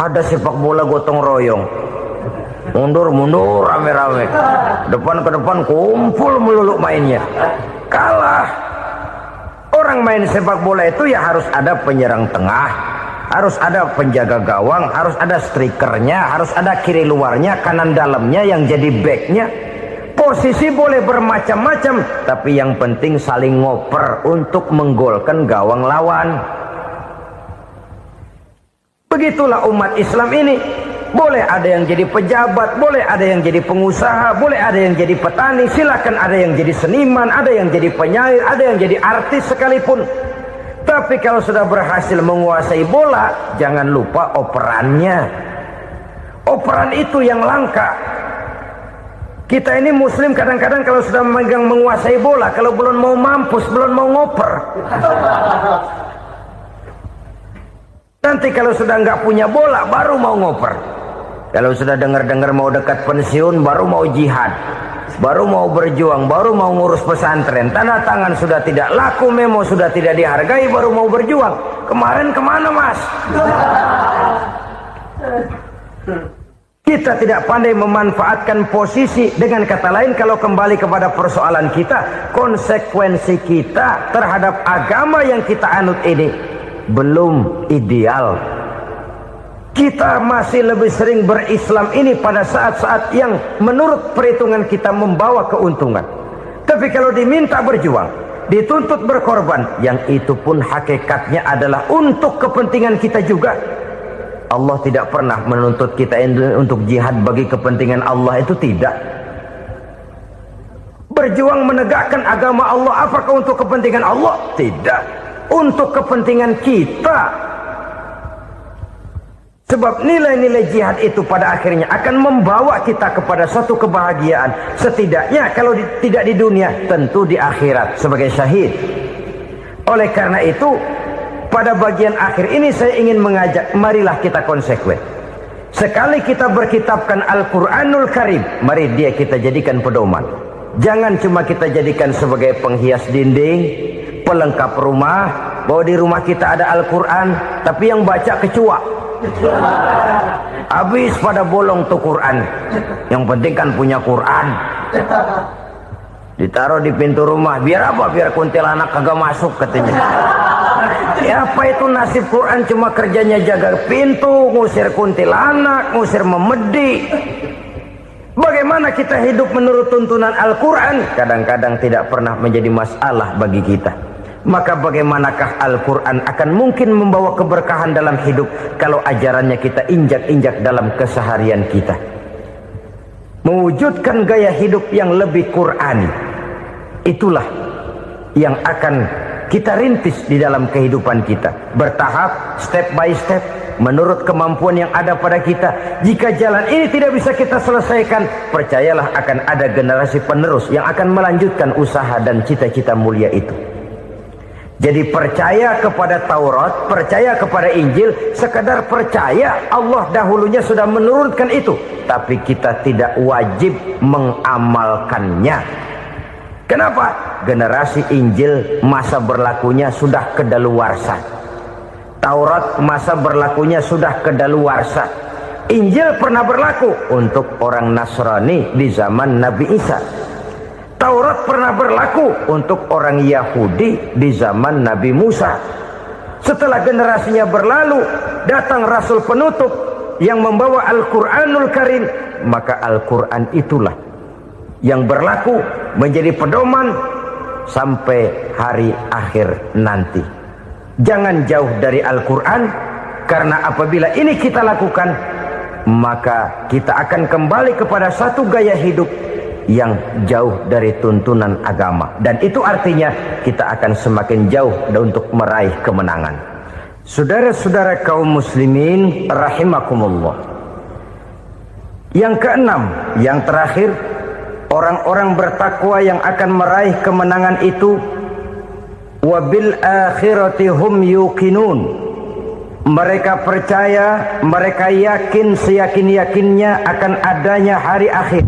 Ada sepak bola gotong royong, mundur-mundur rame-rame, depan ke depan kumpul melulu mainnya. Kalah. Orang main sepak bola itu ya harus ada penyerang tengah, harus ada penjaga gawang, harus ada strikernya, harus ada kiri luarnya, kanan dalamnya yang jadi backnya. Posisi boleh bermacam-macam, tapi yang penting saling ngoper untuk menggolkan gawang lawan. Begitulah umat Islam ini. Boleh ada yang jadi pejabat, boleh ada yang jadi pengusaha, boleh ada yang jadi petani, silakan ada yang jadi seniman, ada yang jadi penyair, ada yang jadi artis sekalipun. Tapi kalau sudah berhasil menguasai bola, jangan lupa operannya. Operan itu yang langka. Kita ini muslim kadang-kadang kalau sudah memegang menguasai bola, kalau belum mau mampus, belum mau ngoper. Nanti kalau sudah nggak punya bola, baru mau ngoper. Kalau sudah dengar-dengar mau dekat pensiun, baru mau jihad, baru mau berjuang, baru mau ngurus pesantren. Tanda tangan sudah tidak laku, memo sudah tidak dihargai, baru mau berjuang. Kemarin kemana mas? Kita tidak pandai memanfaatkan posisi. Dengan kata lain, kalau kembali kepada persoalan kita, konsekuensi kita terhadap agama yang kita anut ini belum ideal. Kita masih lebih sering berislam ini pada saat-saat yang menurut perhitungan kita membawa keuntungan. Tapi kalau diminta berjuang, dituntut berkorban, yang itu pun hakikatnya adalah untuk kepentingan kita juga. Allah tidak pernah menuntut kita untuk jihad bagi kepentingan Allah, itu tidak. Berjuang menegakkan agama Allah, apakah untuk kepentingan Allah? Tidak. Untuk kepentingan kita. Sebab nilai-nilai jihad itu pada akhirnya akan membawa kita kepada suatu kebahagiaan. Setidaknya kalau tidak di dunia, tentu di akhirat sebagai syahid. Oleh karena itu, pada bagian akhir ini saya ingin mengajak, marilah kita konsekuen. Sekali kita berkitabkan Al-Quranul Karim, mari dia kita jadikan pedoman. Jangan cuma kita jadikan sebagai penghias dinding, pelengkap rumah, bahwa di rumah kita ada Al-Quran, tapi yang baca kecoa. Habis pada bolong tuh Quran. Yang penting kan punya Quran. Ditaruh di pintu rumah, biar apa? Biar kuntilanak kagak masuk katanya. Ya apa itu nasib Quran, cuma kerjanya jaga pintu, ngusir kuntilanak, ngusir memedi. Bagaimana kita hidup menurut tuntunan Al-Quran? Kadang-kadang tidak pernah menjadi masalah bagi kita. Maka bagaimanakah Al-Quran akan mungkin membawa keberkahan dalam hidup kalau ajarannya kita injak-injak dalam keseharian kita? Mewujudkan gaya hidup yang lebih Qur'ani, itulah yang akan kita rintis di dalam kehidupan kita, bertahap, step by step, menurut kemampuan yang ada pada kita. Jika jalan ini tidak bisa kita selesaikan, percayalah akan ada generasi penerus yang akan melanjutkan usaha dan cita-cita mulia itu. Jadi percaya kepada Taurat, percaya kepada Injil, sekadar percaya Allah dahulunya sudah menurunkan itu, tapi kita tidak wajib mengamalkannya. Kenapa? Generasi Injil masa berlakunya sudah kedaluarsa. Taurat masa berlakunya sudah kedaluarsa. Injil pernah berlaku untuk orang Nasrani di zaman Nabi Isa. Taurat pernah berlaku untuk orang Yahudi di zaman Nabi Musa. Setelah generasinya berlalu, datang Rasul penutup yang membawa Al-Quranul Karim. Maka Al-Quran itulah yang berlaku menjadi pedoman sampai hari akhir nanti. Jangan jauh dari Al-Quran, karena apabila ini kita lakukan, maka kita akan kembali kepada satu gaya hidup yang jauh dari tuntunan agama, dan itu artinya kita akan semakin jauh untuk meraih kemenangan. Saudara-saudara kaum muslimin rahimakumullah, yang keenam, yang terakhir, orang-orang bertakwa yang akan meraih kemenangan itu wabil akhirati hum yuqinun. Mereka percaya, mereka yakin seyakin-yakinnya akan adanya hari akhir,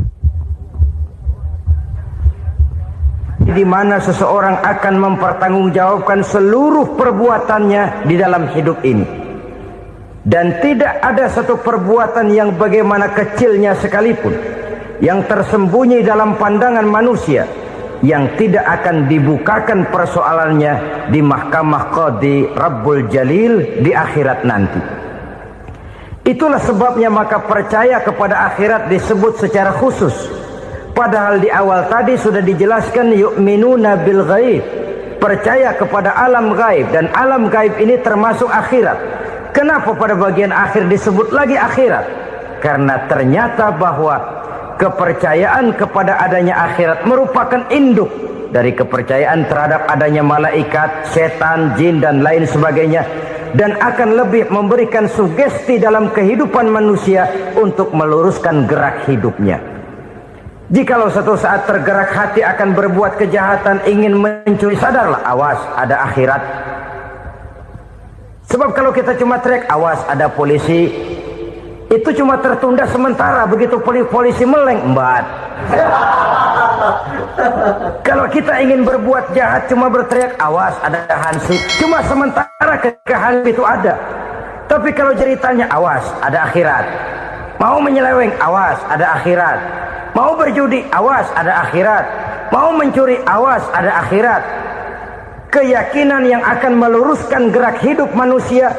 di mana seseorang akan mempertanggungjawabkan seluruh perbuatannya di dalam hidup ini. Dan tidak ada satu perbuatan yang bagaimana kecilnya sekalipun, yang tersembunyi dalam pandangan manusia, yang tidak akan dibukakan persoalannya di mahkamah Qadi Rabbul Jalil di akhirat nanti. Itulah sebabnya maka percaya kepada akhirat disebut secara khusus. Padahal di awal tadi sudah dijelaskan yu'minuna bil ghaib, percaya kepada alam gaib, dan alam gaib ini termasuk akhirat. Kenapa pada bagian akhir disebut lagi akhirat? Karena ternyata bahwa kepercayaan kepada adanya akhirat merupakan induk dari kepercayaan terhadap adanya malaikat, setan, jin, dan lain sebagainya, dan akan lebih memberikan sugesti dalam kehidupan manusia untuk meluruskan gerak hidupnya. Jikalau satu saat tergerak hati akan berbuat kejahatan, ingin mencuri, sadarlah, awas ada akhirat. Sebab kalau kita cuma teriak awas ada polisi, itu cuma tertunda sementara. Begitu polisi meleng, embat. Kalau kita ingin berbuat jahat cuma berteriak awas ada hansip, cuma sementara ketika hansip itu ada. Tapi kalau ceritanya awas ada akhirat, mau menyeleweng awas ada akhirat, mau berjudi awas ada akhirat, mau mencuri awas ada akhirat. Keyakinan yang akan meluruskan gerak hidup manusia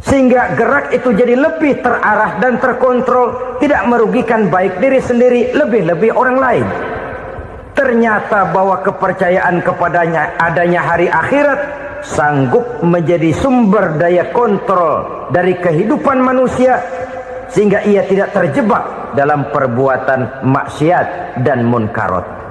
sehingga gerak itu jadi lebih terarah dan terkontrol, tidak merugikan baik diri sendiri, lebih-lebih orang lain. Ternyata bahwa kepercayaan kepadanya adanya hari akhirat sanggup menjadi sumber daya kontrol dari kehidupan manusia, sehingga ia tidak terjebak dalam perbuatan maksiat dan munkarat.